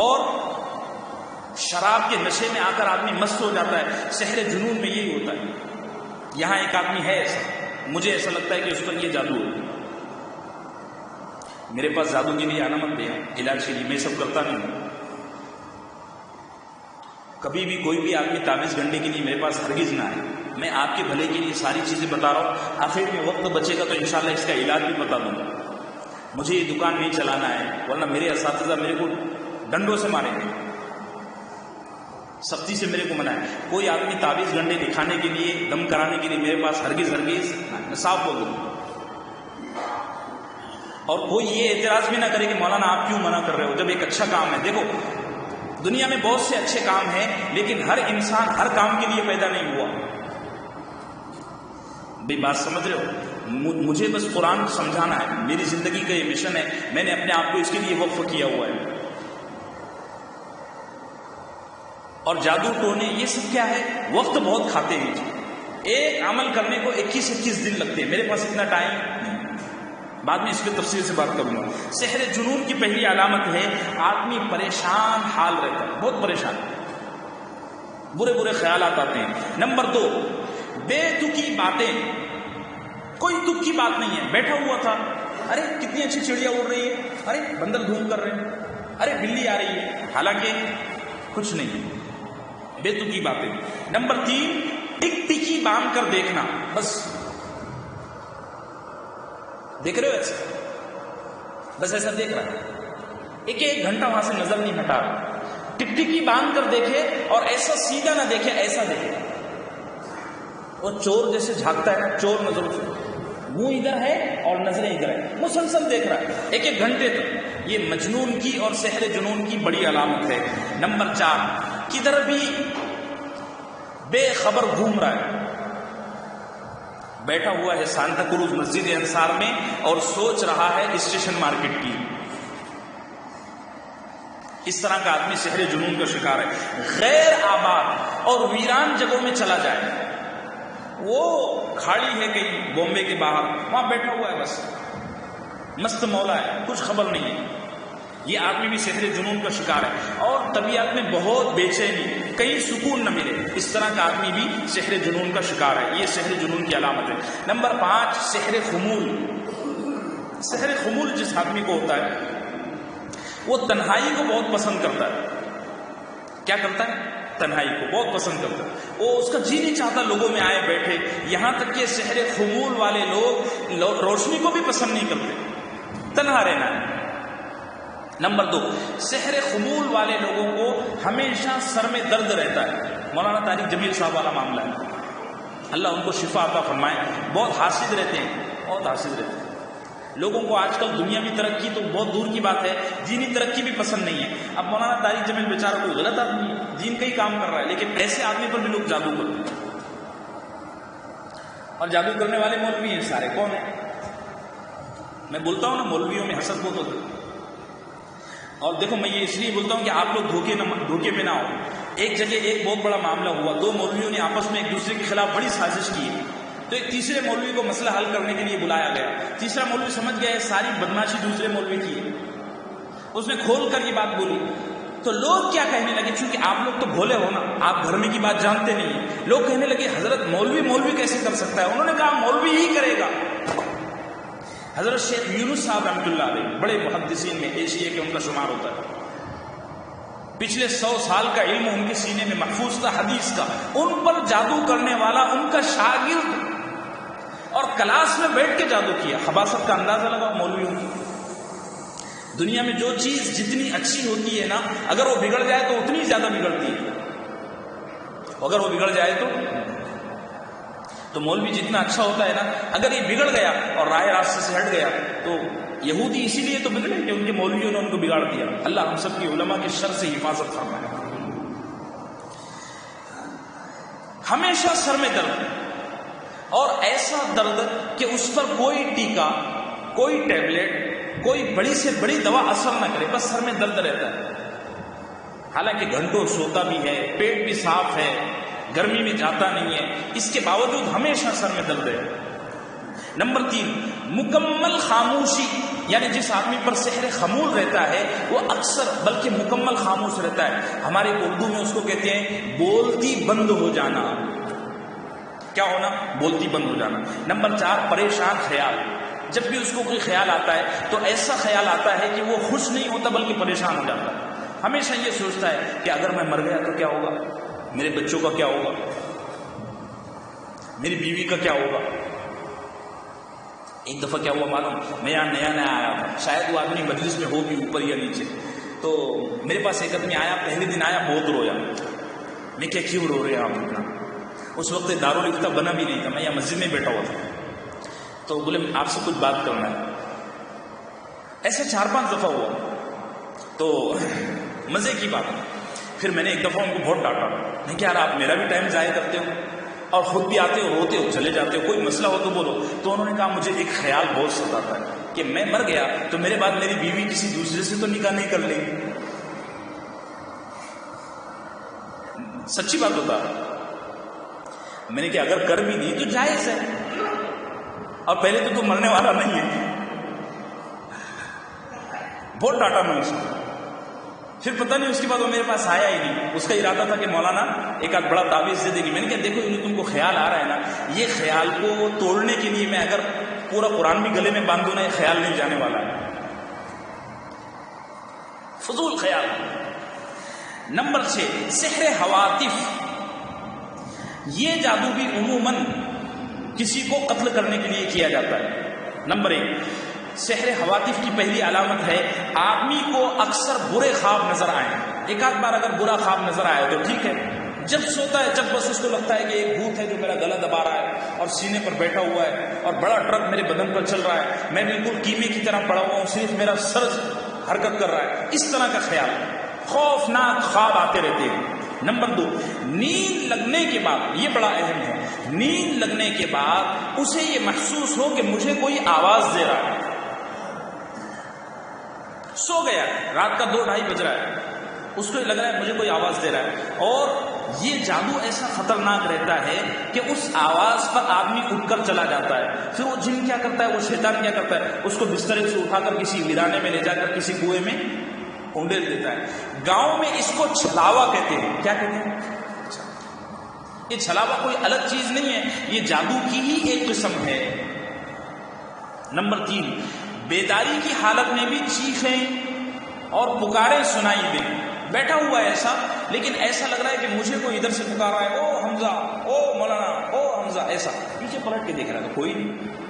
اور شراب کے نشے میں آ کر آدمی مست ہو جاتا ہے, سحر جنون میں یہی ہوتا ہے. یہاں ایک آدمی ہے ایسا, مجھے ایسا لگتا ہے کہ اس پر یہ جادو ہے. میرے پاس جادو کے لیے آنا مت دیا, علاج کے لیے میں سب کرتا نہیں ہوں. کبھی بھی کوئی بھی آدمی تعویذ گھڑنے کے لیے میرے پاس ہرگز نہ آئے. میں آپ کے بھلے کے لیے ساری چیزیں بتا رہا ہوں. آخر میں وقت بچے گا تو انشاءاللہ اس کا علاج بھی بتا دوں گا. مجھے یہ دکان نہیں چلانا ہے ورنہ میرے اساتذہ میرے کو ڈنڈوں سے ماریں گے، سختی سے میرے کو منع ہے. کوئی آدمی تعویذ گنڈے دکھانے کے لیے، دم کرانے کے لیے میرے پاس ہرگز میں صاف بول دوں. اور کوئی یہ اعتراض بھی نہ کرے کہ مولانا آپ کیوں منع کر رہے ہو جب ایک اچھا کام ہے. دیکھو دنیا میں بہت سے اچھے کام ہیں لیکن ہر انسان ہر کام کے لیے پیدا نہیں ہوا. بھئی بات سمجھ رہے ہو؟ مجھے بس قرآن سمجھانا ہے، میری زندگی کا یہ مشن ہے، میں نے اپنے آپ کو اس کے لیے وقف کیا ہوا ہے. اور جادو ٹونے یہ سب کیا ہے؟ وقت بہت کھاتے ہیں. ایک عمل کرنے کو 21 دن لگتے ہیں. میرے پاس اتنا ٹائم نہیں، بعد میں اس پہ تفصیل سے بات کروں گا. سحر جنون کی پہلی علامت ہے آدمی پریشان حال رہتا ہے، بہت پریشان، برے برے خیالات آتے ہیں. نمبر 2، بے تکی باتیں. کوئی تک کی بات نہیں ہے، بیٹھا ہوا تھا، ارے کتنی اچھی چڑیا اڑ رہی ہے، ارے بندر گھوم کر رہے ہیں، ارے بلی آ رہی ہے، حالانکہ کچھ نہیں، بے تکی باتیں. نمبر 3، ٹک ٹکی باندھ کر دیکھنا. بس دیکھ رہے ہو ایسا، بس ایسا دیکھ رہا ہے، ایک گھنٹہ وہاں سے نظر نہیں ہٹا رہا. ٹک ٹکی باندھ کر دیکھے اور ایسا سیدھا نہ دیکھے، ایسا دیکھے. وہ چور جیسے جھانکتا ہے نا، چور نظروں سے، منہ ادھر ہے اور نظریں ادھر ہے، مسلسل دیکھ رہا ہے ایک گھنٹے تک. یہ مجنون کی اور سحر جنون کی بڑی علامت ہے. نمبر 4، کدھر بھی بے خبر گھوم رہا ہے، بیٹھا ہوا ہے سانتا کروز مسجد انصار میں اور سوچ رہا ہے اسٹیشن مارکیٹ کی. اس طرح کا آدمی سحر جنون کا شکار ہے. غیر آباد اور ویران جگہوں میں چلا جائے، وہ کھاڑی ہے کہیں بامبے کے باہر، وہاں بیٹھا ہوا ہے، بس مست مولا ہے، کچھ خبر نہیں ہے، یہ آدمی بھی سحر جنون کا شکار ہے. اور طبیعت میں بہت بے چینی، کہیں سکون نہ ملے، اس طرح کا آدمی بھی سحر جنون کا شکار ہے. یہ سحر جنون کی علامت ہے. نمبر 5، سحر خمول. سحر خمول جس آدمی کو ہوتا ہے وہ تنہائی کو بہت پسند کرتا ہے. کیا کرتا ہے؟ تنہائی کو بہت پسند کرتا ہے. وہ اس کا جی نہیں چاہتا لوگوں میں آئے بیٹھے. یہاں تک کہ سحر خمول والے لوگ روشنی کو بھی پسند نہیں کرتے، تنہا رہنا ہے. نمبر 2، سحر خمول والے لوگوں کو ہمیشہ سر میں درد رہتا ہے. مولانا طارق جمیل صاحب والا معاملہ ہے، اللہ ان کو شفا عطا فرمائے. بہت حاسد رہتے ہیں، بہت حاسد رہتے ہیں. لوگوں کو آج کل دنیا میں ترقی تو بہت دور کی بات ہے، دینی ترقی بھی پسند نہیں ہے. اب مولانا طارق جمیل بیچارہ کوئی غلط آدمی ہے، دین کا ہی کام کر رہا ہے، لیکن ایسے آدمی پر بھی لوگ جادو کرتے ہیں. اور جادو کرنے والے مولوی ہیں سارے. کون ہیں؟ میں بولتا ہوں نا مولویوں میں حسد بہت ہوتا ہے. اور دیکھو میں یہ اس لیے بولتا ہوں کہ آپ لوگ دھوکے میں نہ ہو. ایک جگہ ایک بہت بڑا معاملہ ہوا، 2 مولویوں نے آپس میں ایک دوسرے کے خلاف بڑی سازش کی ہے. تو ایک تیسرے مولوی کو مسئلہ حل کرنے کے لیے بلایا گیا. تیسرا مولوی سمجھ گیا ساری بدماشی دوسرے مولوی کی ہے، اس نے کھول کر یہ بات بولی. تو لوگ کیا کہنے لگے، چونکہ آپ لوگ تو بھولے ہو نا، آپ گھر میں کی بات جانتے نہیں ہیں. لوگ کہنے لگے حضرت مولوی کیسے کر سکتا ہے؟ انہوں نے کہا مولوی ہی کرے گا. حضرت شیخ یونس صاحب رحمۃ اللہ علیہ بڑے محدثین میں ایشیا کے ان کا شمار ہوتا ہے. پچھلے 100 سال کا علم ان کے سینے میں محفوظ تھا حدیث کا. ان پر جادو کرنے والا ان کا شاگرد، اور کلاس میں بیٹھ کے جادو کیا. خباثت کا اندازہ لگا مولویوں کی. دنیا میں جو چیز جتنی اچھی ہوتی ہے نا، اگر وہ بگڑ جائے تو اتنی زیادہ بگڑتی ہے. اگر وہ بگڑ جائے تو مولوی جتنا اچھا ہوتا ہے نا، اگر یہ بگڑ گیا اور راہ راستے سے ہٹ گیا تو یہودی اسی لیے تو بگڑے کہ ان کے مولویوں نے ان کو بگاڑ دیا. اللہ ہم سب کی علماء کے شر سے حفاظت فرمائے. ہمیشہ سر میں درد، اور ایسا درد کہ اس پر کوئی ٹیکا، کوئی ٹیبلٹ، کوئی بڑی سے بڑی دوا اثر نہ کرے، بس سر میں درد رہتا ہے. حالانکہ گھنٹوں سوتا بھی ہے، پیٹ بھی صاف ہے، گرمی میں جاتا نہیں ہے، اس کے باوجود ہمیشہ سر میں درد ہے. نمبر 3، مکمل خاموشی. یعنی جس آدمی پر سحر خمول رہتا ہے وہ اکثر بلکہ مکمل خاموش رہتا ہے. ہمارے اردو میں اس کو کہتے ہیں بولتی بند ہو جانا. کیا ہونا؟ بولتی بند ہو جانا. نمبر 4، پریشان خیال. جب بھی اس کو کوئی خیال آتا ہے تو ایسا خیال آتا ہے کہ وہ خوش نہیں ہوتا بلکہ پریشان ہو جاتا ہے. ہمیشہ یہ سوچتا ہے کہ اگر میں مر گیا تو کیا ہوگا، میرے بچوں کا کیا ہوگا. میری بیوی کا کیا ہوگا؟ ایک دفعہ کیا ہوا معلوم، میں یہاں نیا نیا آیا تھا، شاید وہ آدمی مجلس میں ہو بھی اوپر یا نیچے، تو میرے پاس ایک آدمی آیا، پہلے دن آیا بہت رویا، میں کیوں رو رہے ہیں آپ اتنا؟ اس وقت دارالفتہ بنا بھی نہیں تھا، میں یہاں مسجد میں بیٹھا ہوا تھا، تو بولے آپ سے کچھ بات کرنا ہے۔ ایسے 4-5 دفعہ ہوا، تو مزے کی بات ہے، پھر میں نے ایک دفعہ ان کو بہت ڈانٹا، میں کہ یار آپ میرا بھی ٹائم ضائع کرتے ہو اور خود بھی آتے ہو، روتے ہو، چلے جاتے ہو، کوئی مسئلہ ہو تو بولو۔ تو انہوں نے کہا مجھے ایک خیال بہت ستاتا ہے کہ میں مر گیا تو میرے بعد میری بیوی کسی دوسرے سے تو نکاح نہیں کر لے گی۔ سچی بات بتا رہا، میں نے کہا اگر کر بھی دی تو جائز ہے، اور پہلے تو مرنے والا نہیں ہے۔ بہت ڈانٹا میں اس کو، پھر پتہ نہیں اس کے بعد وہ میرے پاس آیا ہی نہیں۔ اس کا ارادہ تھا کہ مولانا ایک آدھ بڑا تعویذ دے دے گی۔ میں نے کہا دیکھو یہ تم کو خیال آ رہا ہے نا، یہ خیال کو توڑنے کے لیے میں اگر پورا قرآن بھی گلے میں باندھ دوں نا، یہ خیال نہیں جانے والا ہے، فضول خیال۔ نمبر 6، سحر حواتف، یہ جادو بھی عموماً کسی کو قتل کرنے کے لیے کیا جاتا ہے۔ نمبر 1، سحر حواتف کی پہلی علامت ہے آدمی کو اکثر برے خواب نظر آئیں۔ ایک آدھ بار اگر برا خواب نظر آئے تو ٹھیک ہے، جب سوتا ہے جب بس اس کو لگتا ہے کہ ایک بھوت ہے جو میرا گلا دبا رہا ہے اور سینے پر بیٹھا ہوا ہے اور بڑا ٹرک میرے بدن پر چل رہا ہے، میں بالکل کیمے کی طرح پڑا ہوا ہوں، صرف میرا سر حرکت کر رہا ہے، اس طرح کا خیال، خوفناک خواب آتے رہتے ہیں۔ نمبر 2، نیند لگنے کے بعد، یہ بڑا اہم ہے، نیند لگنے کے بعد اسے یہ محسوس ہو کہ مجھے کوئی آواز دے رہا ہے۔ سو گیا، رات کا 2-2:30 بج رہا ہے، اس کو لگ رہا ہے مجھے کوئی آواز دے رہا ہے، اور یہ جادو ایسا خطرناک رہتا ہے کہ اس آواز پر آدمی اٹھ کر چلا جاتا ہے۔ پھر وہ جن کیا کرتا ہے، وہ شیطان کیا کرتا ہے، اس کو بسترے سے اٹھا کر کسی ویرانے میں لے جا کر کسی کنویں میں اونڈیل دیتا ہے۔ گاؤں میں اس کو چھلاوا کہتے ہیں۔ کیا کہتے ہیں؟ یہ چھلاوا کوئی الگ چیز نہیں ہے، یہ جادو کی ہی ایک قسم ہے۔ نمبر 3، بیداری کی حالت میں بھی چیخیں اور پکاریں سنائی دیں۔ بیٹھا ہوا ہے ایسا، لیکن ایسا لگ رہا ہے کہ مجھے کوئی ادھر سے پکار رہا ہے، او حمزہ، او مولانا، او حمزہ، ایسا پیچھے پلٹ کے دیکھ رہا ہے، کوئی نہیں۔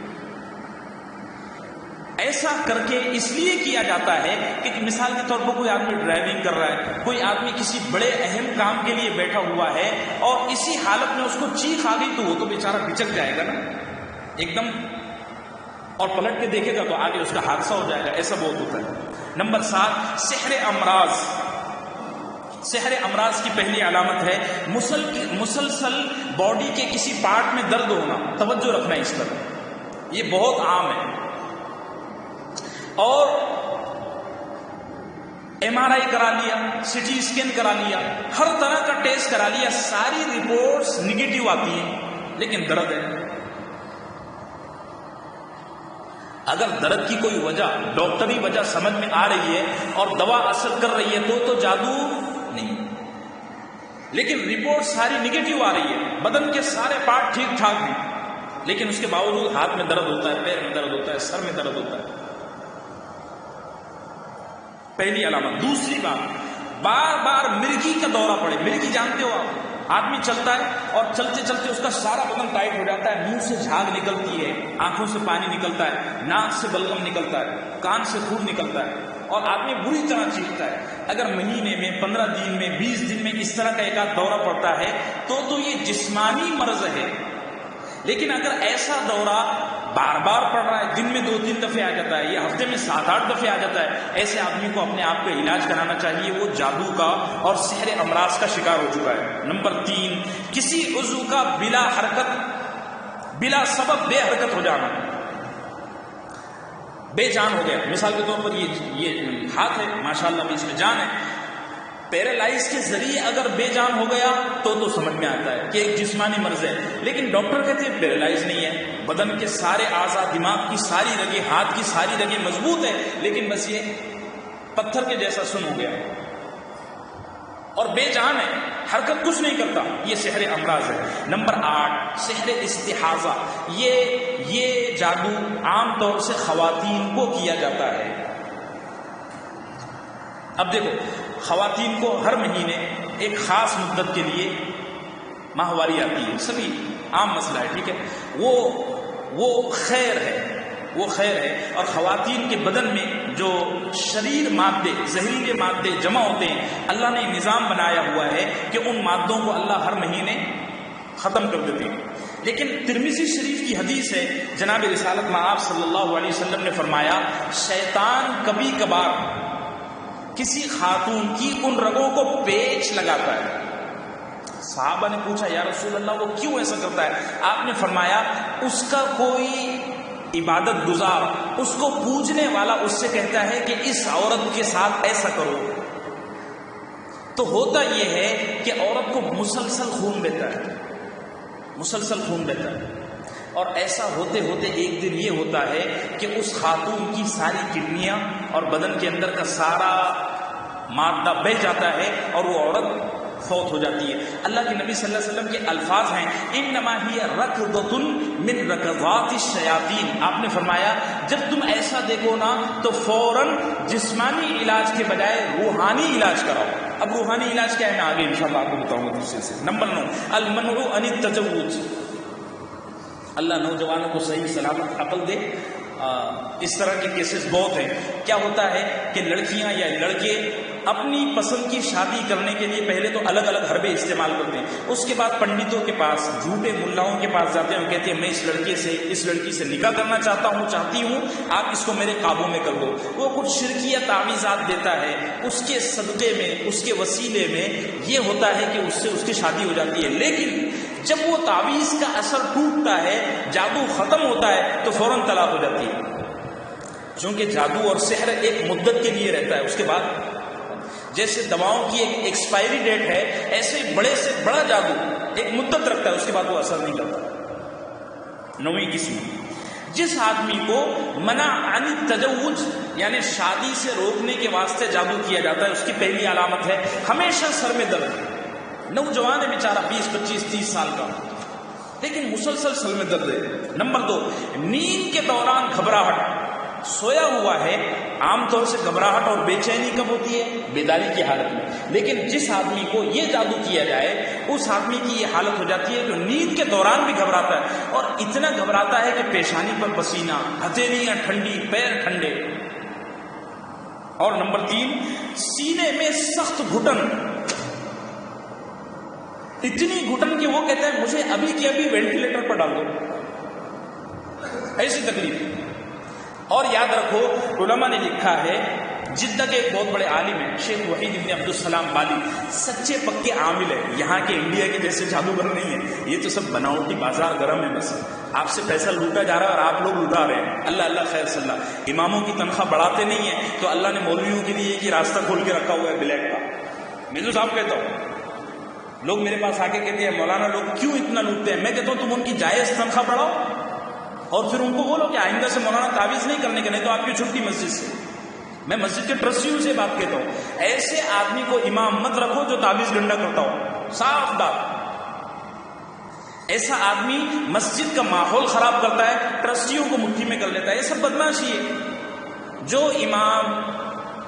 ایسا کر کے اس لیے کیا جاتا ہے کہ مثال کے طور پر کوئی آدمی ڈرائیونگ کر رہا ہے، کوئی آدمی کسی بڑے اہم کام کے لیے بیٹھا ہوا ہے اور اسی حالت میں اس کو چیخ آ گئی تو وہ تو بیچارہ بچک جائے گا نا ایک دم، اور پلٹ کے دیکھے گا تو آگے اس کا حادثہ ہو جائے گا، ایسا بہت ہوتا ہے۔ نمبر 7، سحر امراض۔ سحر امراض کی پہلی علامت ہے مسلسل باڈی کے کسی پارٹ میں درد ہونا۔ توجہ رکھنا اس پر، یہ بہت عام ہے، اور MRI کرا لیا، CT اسکین کرا لیا، ہر طرح کا ٹیسٹ کرا لیا، ساری رپورٹس نگیٹو آتی ہیں، لیکن درد ہے۔ اگر درد کی کوئی وجہ، ڈاکٹری وجہ سمجھ میں آ رہی ہے اور دوا اثر کر رہی ہے تو جادو نہیں، لیکن رپورٹ ساری نگیٹو آ رہی ہے، بدن کے سارے پارٹ ٹھیک ٹھاک ہیں، لیکن اس کے باوجود ہاتھ میں درد ہوتا ہے، پیر میں درد ہوتا ہے، سر میں درد ہوتا ہے، پہلی علامت۔ دوسری بات، بار بار مرگی کا دورہ پڑے۔ مرگی جانتے ہو آپ، آدمی چلتا ہے اور چلتے چلتے اس کا سارا بدن ٹائٹ ہو جاتا ہے، منہ سے جھاگ نکلتی ہے، آنکھوں سے پانی نکلتا ہے، ناک سے بلغم نکلتا ہے، کان سے خون نکلتا ہے، اور آدمی بری طرح چیختا ہے۔ اگر مہینے میں، 15 دن میں، 20 دن میں اس طرح کا ایک آدھ دورہ پڑتا ہے تو یہ جسمانی مرض ہے، لیکن اگر ایسا دورہ بار بار پڑ رہا ہے، دن میں 2-3 دفعے آ جاتا ہے یا ہفتے میں 7-8 دفعے آ جاتا ہے، ایسے آدمی کو اپنے آپ کا علاج کرانا چاہیے، وہ جادو کا اور سحر امراض کا شکار ہو چکا ہے۔ نمبر 3، کسی عضو کا بلا حرکت، بلا سبب بے حرکت ہو جانا، بے جان ہو گیا۔ مثال کے طور پر یہ ہاتھ ہے، ماشاءاللہ بھی اس میں جان ہے، پیرالائز کے ذریعے اگر بے جان ہو گیا تو سمجھ میں آتا ہے کہ ایک جسمانی مرض ہے، لیکن ڈاکٹر کہتے ہیں پیرالائز نہیں ہے، بدن کے سارے اعضاء، دماغ کی ساری رگیں، ہاتھ کی ساری رگیں مضبوط ہے، لیکن بس یہ پتھر کے جیسا سن ہو گیا اور بے جان ہے، حرکت کچھ نہیں کرتا، یہ سحر امراض ہے۔ نمبر 8، سحر استحاضہ۔ یہ جادو عام طور سے خواتین کو کیا جاتا ہے۔ اب دیکھو، خواتین کو ہر مہینے ایک خاص مدت کے لیے ماہواری آتی ہے، سبھی عام مسئلہ ہے، ٹھیک ہے، وہ خیر ہے، وہ خیر ہے. اور خواتین کے بدن میں جو شریر مادے، زہریلے مادے جمع ہوتے ہیں، اللہ نے نظام بنایا ہوا ہے کہ ان مادوں کو اللہ ہر مہینے ختم کر دیتے ہیں. لیکن ترمذی شریف کی حدیث ہے، جناب رسالت مآب صلی اللہ علیہ وسلم نے فرمایا شیطان کبھی کبھار کسی خاتون کی ان رگوں کو پیچ لگاتا ہے. صحابہ نے پوچھا یا رسول اللہ وہ کیوں ایسا کرتا ہے؟ آپ نے فرمایا اس کا کوئی عبادت گزار اس کو پوجنے والا اس سے کہتا ہے کہ اس عورت کے ساتھ ایسا کرو، تو ہوتا یہ ہے کہ عورت کو مسلسل خون دیتا ہے، مسلسل خون دیتا ہے. اور ایسا ہوتے ہوتے ایک دن یہ ہوتا ہے کہ اس خاتون کی ساری کڈنیاں اور بدن کے اندر کا سارا مادہ بہہ جاتا ہے اور وہ عورت فوت ہو جاتی ہے. اللہ کے نبی صلی اللہ علیہ وسلم کے الفاظ ہیں انما ہی رکضۃ من رکضات الشیاطین. آپ نے فرمایا جب تم ایسا دیکھو نا تو فوراً جسمانی علاج کے بجائے روحانی علاج کراؤ. اب روحانی علاج کیا ہے میں آگے انشاءاللہ آپ کو بتاؤں گا تفصیل سے. نمبر 9 المنع عن التزوج. اللہ نوجوانوں کو صحیح سلامت عقل دے. اس طرح کے کیسز بہت ہیں. کیا ہوتا ہے کہ لڑکیاں یا لڑکے اپنی پسند کی شادی کرنے کے لیے پہلے تو الگ الگ حربے استعمال کرتے ہیں، اس کے بعد پنڈتوں کے پاس، جھوٹے ملاؤں کے پاس جاتے ہیں اور کہتے ہیں میں اس لڑکی سے نکاح کرنا چاہتی ہوں، آپ اس کو میرے قابو میں کر دو. وہ کچھ شرکیہ تعویذات دیتا ہے، اس کے صدقے میں، اس کے وسیلے میں یہ ہوتا ہے کہ اس سے اس کی شادی ہو جاتی ہے. لیکن جب وہ تعویذ کا اثر ٹوٹتا ہے، جادو ختم ہوتا ہے تو فوراً طلاق ہو جاتی ہے. چونکہ جادو اور سحر ایک مدت کے لیے رہتا ہے، اس کے بعد جیسے دواؤں کی ایک ایکسپائری ڈیٹ ہے، ایسے بڑے سے بڑا جادو ایک مدت رکھتا ہے، اس کے بعد وہ اثر نہیں کرتا. 9ویں قسم جس آدمی کو منع عن التزوج یعنی شادی سے روکنے کے واسطے جادو کیا جاتا ہے، اس کی پہلی علامت ہے ہمیشہ سر میں درد. نوجوان ہے بیچارہ 20 25 30 سال کا لیکن مسلسل سر میں درد ہے. نمبر 2 نیند کے دوران گھبراہٹ. سویا ہوا ہے، عام طور سے گھبراہٹ اور بے چینی کب ہوتی ہے؟ بیداری کی حالت میں. لیکن جس آدمی کو یہ جادو کیا جائے اس آدمی کی یہ حالت ہو جاتی ہے جو نیند کے دوران بھی گھبراتا ہے، اور اتنا گھبراتا ہے کہ پیشانی پر پسینہ، ہتھیلیاں ٹھنڈی، پیر ٹھنڈے. اور نمبر 3 سینے میں سخت گھٹن. اتنی گھٹن کہ وہ کہتا ہے مجھے ابھی کے ابھی وینٹیلیٹر پر ڈال دو، ایسی تکلیف. اور یاد رکھو علماء نے لکھا ہے، جدہ کے ایک بہت بڑے عالم ہیں شیخ وحید ابن عبدالسلام بالی، سچے پکے عامل ہیں. یہاں کے انڈیا کے جیسے جادوگر نہیں ہے، یہ تو سب بناوٹی بازار گرم ہے. بس آپ سے پیسہ لوٹا جا رہا ہے اور آپ لوگ لوٹا رہے ہیں. اللہ اللہ خیر صلی اللہ. اماموں کی تنخواہ بڑھاتے نہیں ہیں تو اللہ نے مولویوں کے لیے یہ راستہ کھول کے رکھا ہوا ہے بلیک کا. میں جو صاحب کہتا ہوں، لوگ میرے پاس آ کے کہتے ہیں مولانا لوگ کیوں اتنا لوٹتے ہیں؟ میں کہتا ہوں تم ان کی جائز تنخواہ بڑھاؤ اور پھر ان کو بولو کہ آئندہ سے مولانا تعویذ نہیں کرنے کے، نہیں تو آپ کی چھٹی مسجد سے. میں مسجد کے ٹرسٹیوں سے بات کہتا ہوں، ایسے آدمی کو امام مت رکھو جو تعویذ گنڈا کرتا ہو. صاف بات. ایسا آدمی مسجد کا ماحول خراب کرتا ہے، ٹرسٹیوں کو مٹھی میں کر لیتا ہے. یہ سب بدماشی ہے. جو امام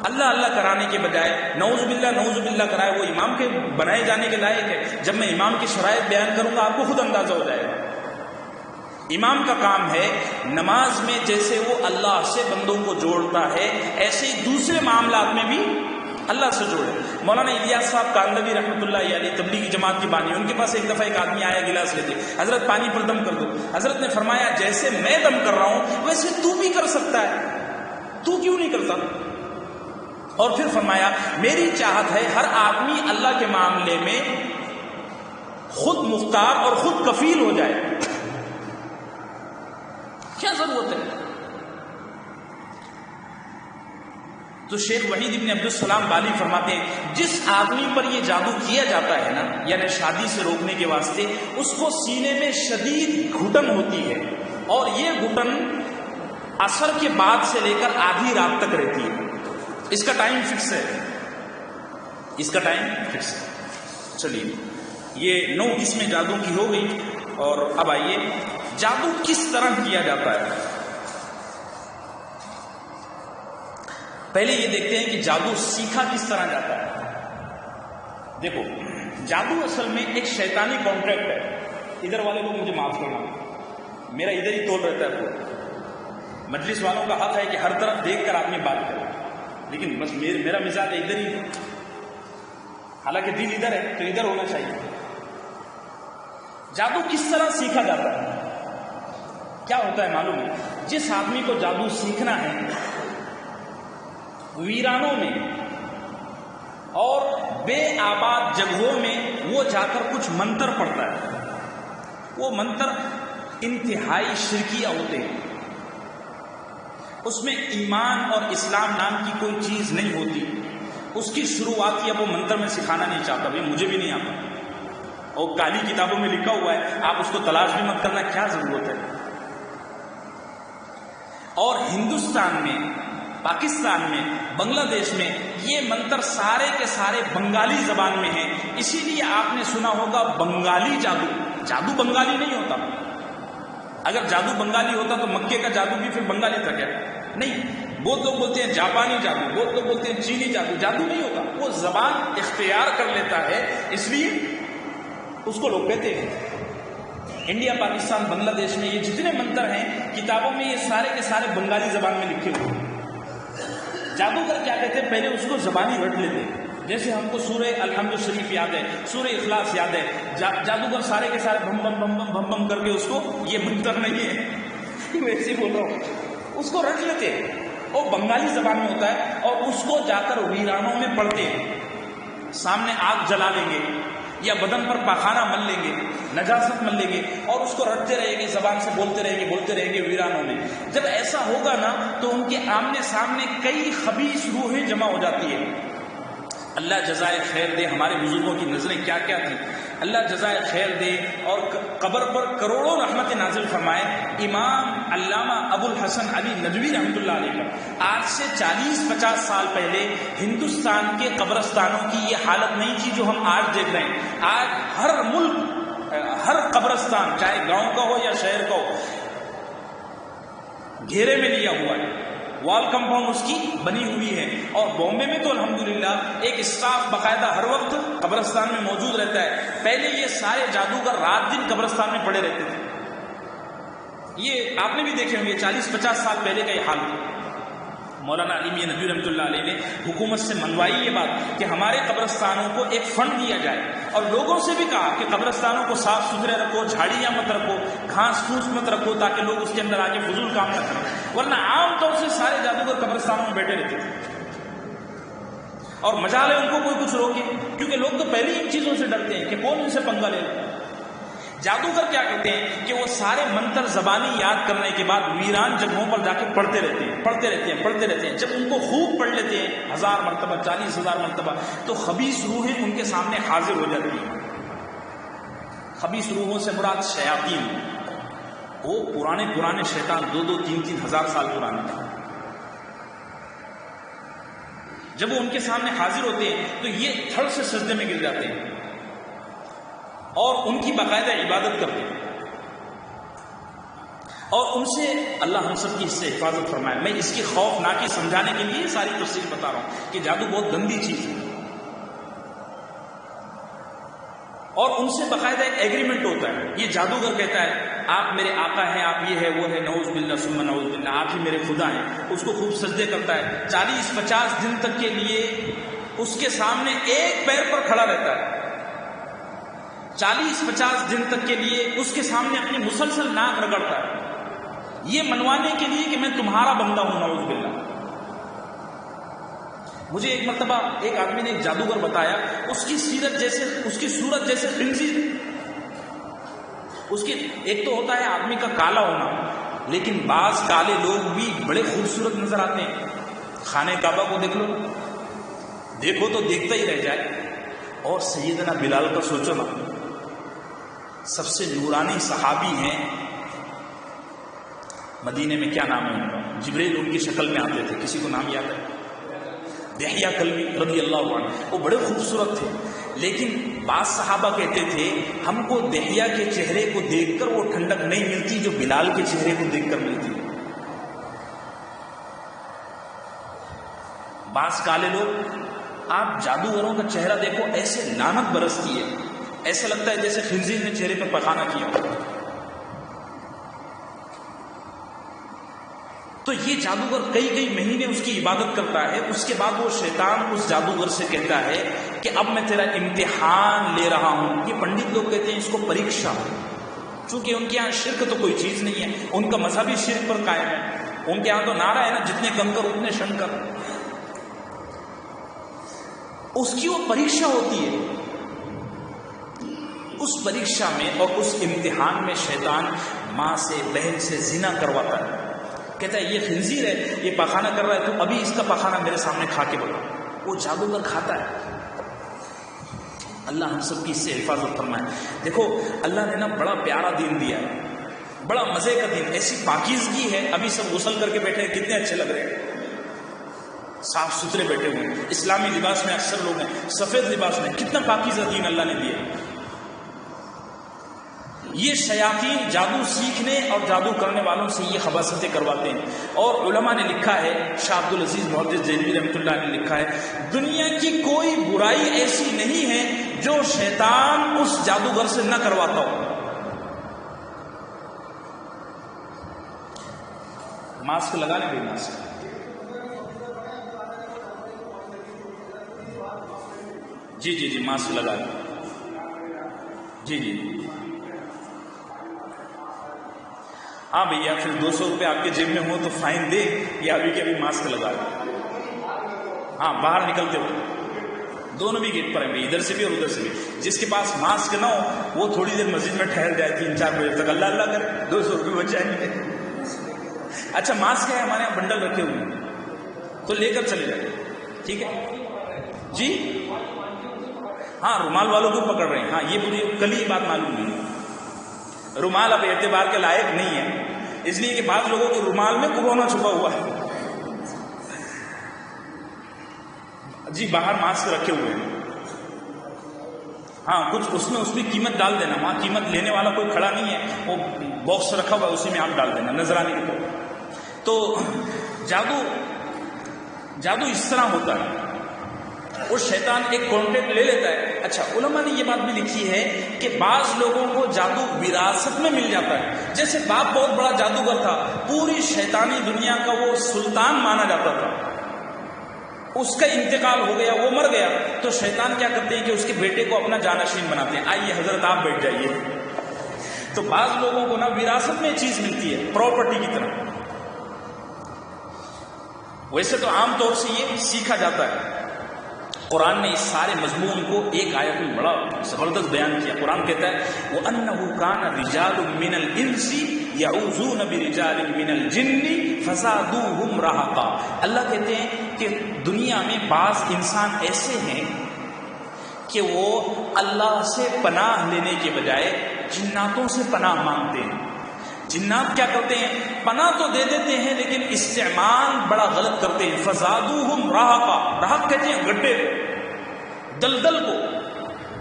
اللہ اللہ کرانے کے بجائے نعوذ باللہ کرائے، وہ امام کے بنائے جانے کے لائق ہے. جب میں امام کی شرائط بیان کروں گا آپ کو خود اندازہ ہو جائے گا. امام کا کام ہے نماز میں جیسے وہ اللہ سے بندوں کو جوڑتا ہے ایسے ہی دوسرے معاملات میں بھی اللہ سے جوڑے. مولانا الیاس صاحب کاندھوی رحمۃ اللہ علیہ تبلیغی جماعت کی بانی، ان کے پاس ایک دفعہ ایک آدمی آیا گلاس لے کے، حضرت پانی پر دم کر دو. حضرت نے فرمایا جیسے میں دم کر رہا ہوں ویسے تو بھی کر سکتا ہے، تو کیوں نہیں کرتا؟ اور پھر فرمایا میری چاہت ہے ہر آدمی اللہ کے معاملے میں خود مختار اور خود کفیل ہو جائے. کیا ضرورت ہے؟ تو شیخ وحید ابن عبدالسلام بالی فرماتے ہیں جس آدمی پر یہ جادو کیا جاتا ہے نا، یعنی شادی سے روکنے کے واسطے، اس کو سینے میں شدید گھٹن ہوتی ہے، اور یہ گھٹن عصر کے بعد سے لے کر آدھی رات تک رہتی ہے. اس کا ٹائم فکس ہے، اس کا ٹائم فکس ہے. چلیے یہ 9 قسمیں جادو کی ہو گئی. اور اب آئیے جادو کس طرح کیا جاتا ہے. پہلے یہ دیکھتے ہیں کہ جادو سیکھا کس طرح جاتا ہے. دیکھو جادو اصل میں ایک شیطانی کانٹریکٹ ہے. ادھر والے لوگ مجھے معاف کرنا، میرا ادھر ہی تول رہتا ہے پورا۔ مجلس والوں کا حق ہے کہ ہر طرف دیکھ کر آدمی بات کرے، لیکن بس میرا مزاج ادھر ہی، حالانکہ دل ادھر ہے تو ادھر ہونا چاہیے۔ جادو کس طرح سیکھا جاتا ہے؟ کیا ہوتا ہے معلوم ہے؟ جس آدمی کو جادو سیکھنا ہے، ویرانوں میں اور بے آباد جگہوں میں وہ جا کر کچھ منتر پڑھتا ہے۔ وہ منتر انتہائی شرکیہ ہوتے ہیں، اس میں ایمان اور اسلام نام کی کوئی چیز نہیں ہوتی۔ اس کی شروعات یا وہ منتر میں سکھانا نہیں چاہتا، بھائی مجھے بھی نہیں آتا، اور کالی کتابوں میں لکھا ہوا ہے، آپ اس کو تلاش بھی مت کرنا، کیا ضرورت ہے۔ اور ہندوستان میں، پاکستان میں، بنگلہ دیش میں یہ منتر سارے کے سارے بنگالی زبان میں ہیں، اسی لیے آپ نے سنا ہوگا بنگالی جادو۔ جادو بنگالی نہیں ہوتا، اگر جادو بنگالی ہوتا تو مکے کا جادو بھی پھر بنگالی تھا کیا؟ نہیں، بہت لوگ بولتے ہیں جاپانی جادو، بہت لوگ بولتے ہیں چینی جادو۔ جادو نہیں ہوتا، وہ زبان اختیار کر لیتا ہے، اس لیے اس کو لوگ کہتے ہیں۔ انڈیا، پاکستان، بنگلہ دیش میں یہ جتنے منتر ہیں کتابوں میں، یہ سارے کے سارے بنگالی زبان میں لکھے ہوئے ہیں۔ جادوگر کیا کہتے ہیں؟ پہلے اس کو زبانی رٹ لیتے ہیں، جیسے ہم کو سورہ الحمد شریف یاد ہے، سورہ اخلاص یاد ہے، جادوگر سارے کے سارے بم بم بم بم بم بم کر کے اس کو، یہ منتر نہیں ہے، ویسے ہی بول رہا ہوں، اس کو رٹ لیتے ہیں، اور بنگالی زبان میں ہوتا ہے، اور اس کو جا کر ویرانوں میں پڑھتے ہیں، سامنے آگ جلا لیں گے یا بدن پر پاخانہ مل لیں گے، نجاست مل لیں گے، اور اس کو رٹتے رہیں گے، زبان سے بولتے رہیں گے ویرانوں میں۔ جب ایسا ہوگا نا تو ان کے آمنے سامنے کئی خبیث روحیں جمع ہو جاتی ہیں۔ اللہ جزائے خیر دے، ہمارے بزرگوں کی نظریں کیا کیا تھیں، اللہ جزائے خیر دے، اور قبر پر کروڑوں رحمت نازل فرمائے۔ امام علامہ ابو الحسن علی ندوی رحمۃ اللہ علیہ کا آج سے 40-50 سال پہلے ہندوستان کے قبرستانوں کی یہ حالت نہیں تھی جو ہم آج دیکھ رہے ہیں۔ آج ہر ملک، ہر قبرستان چاہے گاؤں کا ہو یا شہر کا ہو، گھیرے میں لیا ہوا ہے، وال کمپاؤنڈ اس کی بنی ہوئی ہے۔ اور بامبے میں تو الحمدللہ ایک اسٹاف باقاعدہ ہر وقت قبرستان میں موجود رہتا ہے۔ پہلے یہ سارے جادوگر رات دن قبرستان میں پڑے رہتے تھے، یہ آپ نے بھی دیکھے ہوں گے، 40-50 سال پہلے کا یہ حال تھا۔ مولانا علی میاں ندوی رحمۃ اللہ علیہ نے حکومت سے منوائی یہ بات کہ ہمارے قبرستانوں کو ایک فنڈ دیا جائے، اور لوگوں سے بھی کہا کہ قبرستانوں کو صاف ستھرے رکھو، جھاڑیاں مت رکھو، گھاس پھوس مت رکھو، تاکہ لوگ اس کے اندر آگے فضول کام نہ کریں، ورنہ عام طور سے سارے جادوگر قبرستانوں میں بیٹھے رہتے تھے، اور مجال ہے ان کو کوئی کچھ روکے، کیونکہ لوگ تو پہلے ہی ان چیزوں سے ڈرتے ہیں کہ کون ان سے پنگا لے گا۔ جادوگر کیا کہتے ہیں کہ وہ سارے منتر زبانی یاد کرنے کے بعد ویران جگہوں پر جا کے پڑھتے رہتے ہیں۔ جب ان کو خوب پڑھ لیتے ہیں 1000 مرتبہ، 40,000 مرتبہ، تو خبیث روحیں ان کے سامنے حاضر ہو جاتی ہیں۔ خبیث روحوں سے مراد شیاطین، وہ پرانے شیطان 2-2, 3-3 ہزار سال پرانے، جب وہ ان کے سامنے حاضر ہوتے ہیں تو یہ تھڑ سے سجدے میں گر جاتے ہیں اور ان کی باقاعدہ عبادت کرتے ہیں، اور ان سے اللہ ہم سب کی اس سے حفاظت فرمائے۔ میں اس کی خوفناکی سمجھانے کے لیے ساری تفصیل بتا رہا ہوں کہ جادو بہت گندی چیز ہے، اور ان سے باقاعدہ ایک ایگریمنٹ ہوتا ہے۔ یہ جادوگر کہتا ہے آپ میرے آقا ہیں، آپ یہ ہے وہ ہے، نعوذ باللہ ثم نعوذ باللہ، آپ ہی میرے خدا ہیں، اس کو خوب سجدے کرتا ہے، 40-50 دن تک کے لیے اس کے سامنے ایک پیر پر کھڑا رہتا ہے، 40-50 دن تک کے لیے اس کے سامنے اپنی مسلسل ناک رگڑتا ہے، یہ منوانے کے لیے کہ میں تمہارا بندہ ہوں، نعوذ باللہ۔ مجھے ایک مرتبہ ایک آدمی نے ایک جادوگر بتایا، اس کی صورت جیسے خنزیر، اس کی ایک تو ہوتا ہے آدمی کا کالا ہونا، لیکن بعض کالے لوگ بھی بڑے خوبصورت نظر آتے ہیں۔ خانہ کعبہ کو دیکھو تو دیکھتا ہی رہ جائے، اور سیدنا بلال کا سوچو نا، سب سے نورانی صحابی ہیں مدینے میں، کیا نام ہے ان کا؟ جبریل ان کی شکل میں آتے تھے، کسی کو نام یاد ہے؟ دحیہ کلبی رضی اللہ عنہ، وہ بڑے خوبصورت تھے، لیکن بعض صحابہ کہتے تھے ہم کو دحیہ کے چہرے کو دیکھ کر وہ ٹھنڈک نہیں ملتی جو بلال کے چہرے کو دیکھ کر ملتی۔ بعض کالے لوگ، آپ جادوگروں کا چہرہ دیکھو، ایسے لعنت برستی ہے، ایسا لگتا ہے جیسے خنزیر نے چہرے پر پخانا کیا ہو. تو یہ جادوگر کئی مہینے اس کی عبادت کرتا ہے. اس کے بعد وہ شیطان اس جادوگر سے کہتا ہے کہ اب میں تیرا امتحان لے رہا ہوں. یہ پنڈت لوگ کہتے ہیں اس کو پریکشا، چونکہ ان کے یہاں شرک تو کوئی چیز نہیں ہے، ان کا مذہبی شرک پر قائم ہے. ان کے یہاں تو نعرہ ہے نا، جتنے کنکر اتنے شنکر. اس کی وہ پریکشا ہوتی ہے. اس پریکشا میں اور اس امتحان میں شیطان ماں سے بہن سے زنا کرواتا ہے. کہتا ہے یہ خنزیر ہے، یہ پخانہ کر رہا ہے، تو ابھی اس کا پخانہ میرے سامنے کھا کے بتا. وہ جادوگر کھاتا ہے. اللہ ہم سب کی اس سے حفاظت فرمائے. دیکھو اللہ نے نا بڑا پیارا دین دیا ہے، بڑا مزے کا دین، ایسی پاکیزگی ہے. ابھی سب غسل کر کے بیٹھے ہیں، کتنے اچھے لگ رہے ہیں، صاف ستھرے بیٹھے ہوئے ہیں. اسلامی لباس میں اکثر لوگ ہیں، سفید لباس میں. کتنا پاکیزہ دین اللہ نے دیا. یہ شیاطین جادو سیکھنے اور جادو کرنے والوں سے یہ خباثتیں کرواتے ہیں. اور علماء نے لکھا ہے، شاہ عبد العزیز محدث دہلوی رحمۃ اللہ نے لکھا ہے، دنیا کی کوئی برائی ایسی نہیں ہے جو شیطان اس جادوگر سے نہ کرواتا ہو. ماسک لگا لیں بھائی، ماسک. جی ماسک لگا لیں. جی ہاں بھیا، پھر 200 روپے آپ کے جیب میں ہو تو فائن دے یا ابھی کے ابھی ماسک لگا لیں. ہاں باہر نکلتے ہو دونوں بھی گیٹ پر ہیں بھائی، ادھر سے بھی اور ادھر سے بھی. جس کے پاس ماسک نہ ہو وہ تھوڑی دیر مسجد میں ٹھہر جائے 3-4 بجے تک، اللہ اللہ کرے، 200 روپے بچ جائیں گے. اچھا ماسک ہے ہمارے یہاں بنڈل رکھے ہوئے ہیں تو لے کر چلے جائیں. ٹھیک ہے جی. ہاں رومال والوں کو پکڑ رہے ہیں. ہاں یہ مجھے کل ہی بات معلوم ہوئی. رومال اب اعتبار کے لائق نہیں ہے، اس لیے کہ بعض لوگوں کے رومال میں کورونا چھپا ہوا ہے. جی باہر ماسک رکھے ہوئے ہیں. ہاں کچھ اس میں قیمت ڈال دینا، وہاں قیمت لینے والا کوئی کھڑا نہیں ہے، وہ باکس رکھا ہوا ہے اسی میں آپ ڈال دینا نظرانے کے طور. تو جادو اس طرح ہوتا ہے. وہ شیطان ایک کانٹیکٹ لے لیتا ہے. اچھا علماء نے یہ بات بھی لکھی ہے کہ بعض لوگوں کو جادو وراثت میں مل جاتا ہے. جیسے باپ بہت بڑا جادوگر تھا، پوری شیطانی دنیا کا وہ سلطان مانا جاتا تھا، اس کا انتقال ہو گیا، وہ مر گیا، تو شیطان کیا کرتے ہیں کہ اس کے بیٹے کو اپنا جانشین بناتے ہیں. آئیے حضرت آپ بیٹھ جائیے. تو بعض لوگوں کو نا وراثت میں چیز ملتی ہے پراپرٹی کی طرح. ویسے تو عام طور سے یہ سیکھا جاتا ہے. قرآن نے اس سارے مضمون کو ایک آیت میں بڑا زبردست بیان کیا. قرآن کہتا ہے وَأَنَّهُ كَانَ رِجَالٌ مِّنَ الْإِنسِ يَعُوذُونَ بِرِجَالٍ مِّنَ الْجِنِّ فَزَادُوهُمْ رَهَقًا. اللہ کہتے ہیں کہ دنیا میں بعض انسان ایسے ہیں کہ وہ اللہ سے پناہ لینے کے بجائے جناتوں سے پناہ مانگتے ہیں. جنات کیا کرتے ہیں؟ پناہ تو دے دیتے ہیں لیکن استعمال بڑا غلط کرتے ہیں. فزادوہم رہقا، رہق کہتے ہیں گڈھے کو، دلدل کو.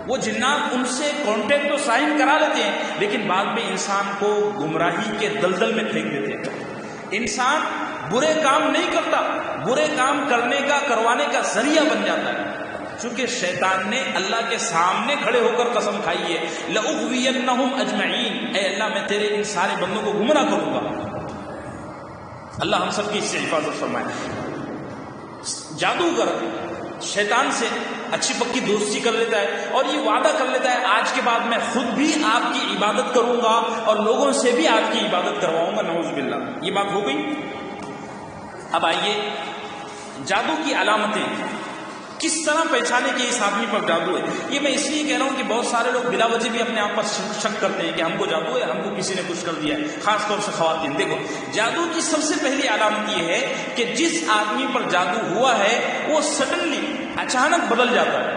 وہ جنات ان سے کانٹیکٹ تو سائن کرا لیتے ہیں لیکن بعد میں انسان کو گمراہی کے دلدل میں پھینک دیتے ہیں. انسان برے کام نہیں کرتا، برے کام کروانے کا ذریعہ بن جاتا ہے. چونکہ شیطان نے اللہ کے سامنے کھڑے ہو کر قسم کھائی ہے لَأُغْوِيَنَّهُمْ أَجْمَعِينَ، اے اللہ میں تیرے ان سارے بندوں کو گمراہ کروں گا. اللہ ہم سب کی اس سے حفاظت فرمائے. جادوگر شیطان سے اچھی پکی دوستی کر لیتا ہے اور یہ وعدہ کر لیتا ہے آج کے بعد میں خود بھی آپ کی عبادت کروں گا اور لوگوں سے بھی آپ کی عبادت کرواؤں گا. نعوذ باللہ. یہ بات ہو گئی. اب آئیے جادو کی علامتیں کس طرح پہچانے کہ اس آدمی پر جادو ہے. یہ میں اس لیے کہہ رہا ہوں کہ بہت سارے لوگ بلا وجہ بھی اپنے آپ پر شک کرتے ہیں کہ ہم کو جادو ہے، ہم کو کسی نے کچھ کر دیا ہے، خاص طور سے خواتین. دیکھو جادو کی سب سے پہلی علامت یہ ہے کہ جس آدمی پر جادو ہوا ہے وہ سڈنلی اچانک بدل جاتا ہے.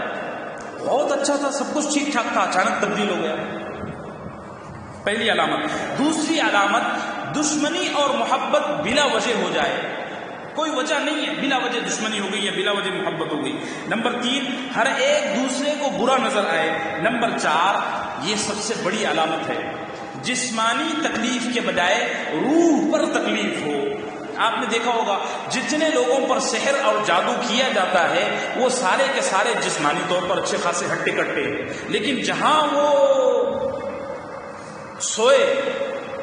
بہت اچھا تھا، سب کچھ ٹھیک ٹھاک تھا، اچانک تبدیل ہو گیا. پہلی علامت. دوسری علامت دشمنی اور محبت بلا وجہ ہو جائے. کوئی وجہ نہیں ہے، بلا وجہ دشمنی ہو گئی یا بلا وجہ محبت ہو گئی. نمبر 3 ہر ایک دوسرے کو برا نظر آئے. نمبر 4 یہ سب سے بڑی علامت ہے جسمانی تکلیف کے بجائے روح پر تکلیف ہو. آپ نے دیکھا ہوگا جتنے لوگوں پر سحر اور جادو کیا جاتا ہے وہ سارے کے سارے جسمانی طور پر اچھے خاصے ہٹے کٹے، لیکن جہاں وہ سوئے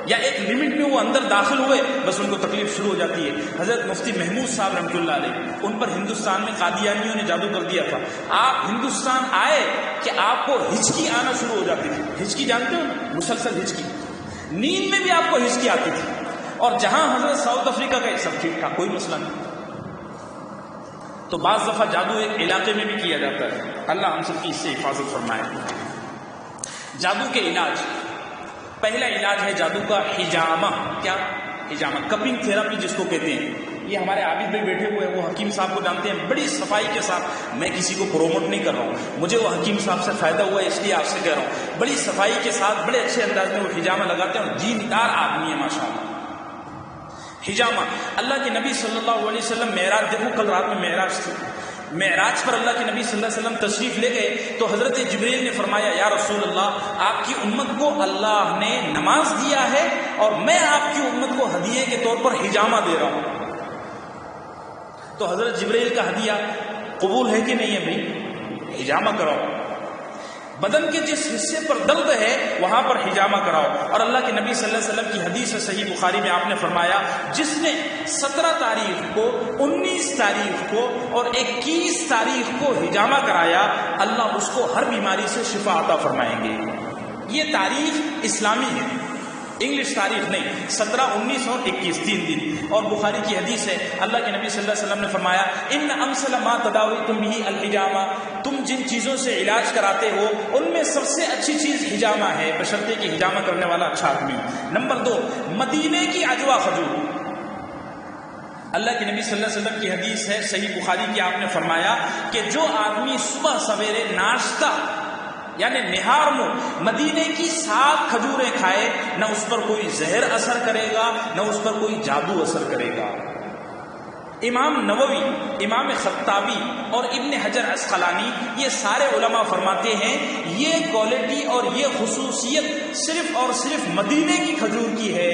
یا ایک لمٹ میں وہ اندر داخل ہوئے بس ان کو تکلیف شروع ہو جاتی ہے۔ حضرت مفتی محمود صاحب رحمۃ اللہ علیہ، ان پر ہندوستان میں قادیانیوں نے جادو کر دیا تھا۔ آپ ہندوستان آئے کہ آپ کو ہچکی آنا شروع ہو جاتی تھی۔ ہچکی جانتے ہو نا؟ مسلسل ہچکی، نیند میں بھی آپ کو ہچکی آتی تھی۔ اور جہاں حضرت ساؤتھ افریقہ گئے سب ٹھیک ٹھاک، کوئی مسئلہ نہیں۔ تو بعض دفعہ جادو ایک علاقے میں بھی کیا جاتا ہے، اللہ ہم سب کی اس سے حفاظت فرمائے۔ جادو کے علاج، پہلا علاج ہے جادو کا حجامہ۔ کیا؟ حجامہ، کپنگ تھراپی جس کو کہتے ہیں۔ یہ ہمارے عابد بھائی بیٹھے ہوئے ہیں، وہ حکیم صاحب کو جانتے ہیں، بڑی صفائی کے ساتھ، میں کسی کو پروموٹ نہیں کر رہا ہوں، مجھے وہ حکیم صاحب سے فائدہ ہوا ہے اس لیے آپ سے کہہ رہا ہوں، بڑی صفائی کے ساتھ بڑے اچھے انداز میں وہ حجامہ لگاتے ہیں اور دیندار آدمی ہے ماشاءاللہ۔ حجامہ، اللہ کے نبی صلی اللہ علیہ وسلم معراج، دیکھو کل رات میں معراج تھی، معراج پر اللہ کے نبی صلی اللہ علیہ وسلم تشریف لے گئے تو حضرت جبریل نے فرمایا یا رسول اللہ آپ کی امت کو اللہ نے نماز دیا ہے اور میں آپ کی امت کو ہدیے کے طور پر حجامہ دے رہا ہوں۔ تو حضرت جبریل کا ہدیہ قبول ہے کہ نہیں ہے بھائی؟ حجامہ کراؤ، بدن کے جس حصے پر درد ہے وہاں پر حجامہ کراؤ۔ اور اللہ کے نبی صلی اللہ علیہ وسلم کی حدیث ہے صحیح بخاری میں، آپ نے فرمایا جس نے 17 تاریخ کو، 19 تاریخ کو اور 21 تاریخ کو حجامہ کرایا اللہ اس کو ہر بیماری سے شفا عطا فرمائیں گے۔ یہ تاریخ اسلامی ہے، انگلش تاریخ نہیں، 17، 19 اور 21 3 دن۔ اور بخاری کی حدیث ہے اللہ کے نبی صلی اللہ علیہ وسلم نے فرمایا ان امثل ما تداویتم به الحجامہ، تم جن چیزوں سے علاج کراتے ہو ان میں سب سے اچھی چیز حجامہ ہے، بشرطے کہ حجامہ کرنے والا اچھا آدمی۔ نمبر 2، مدینے کی عجوا کھجور۔ اللہ کے نبی صلی اللہ علیہ وسلم کی حدیث ہے صحیح بخاری کی، آپ نے فرمایا کہ جو آدمی صبح سویرے ناشتہ یعنی نہار منہ مدینے کی 7 کھجوریں کھائے نہ اس پر کوئی زہر اثر کرے گا نہ اس پر کوئی جادو اثر کرے گا۔ امام نووی، امام خطابی اور ابن حجر عسقلانی یہ سارے علماء فرماتے ہیں یہ کوالٹی اور یہ خصوصیت صرف اور صرف مدینے کی کھجور کی ہے،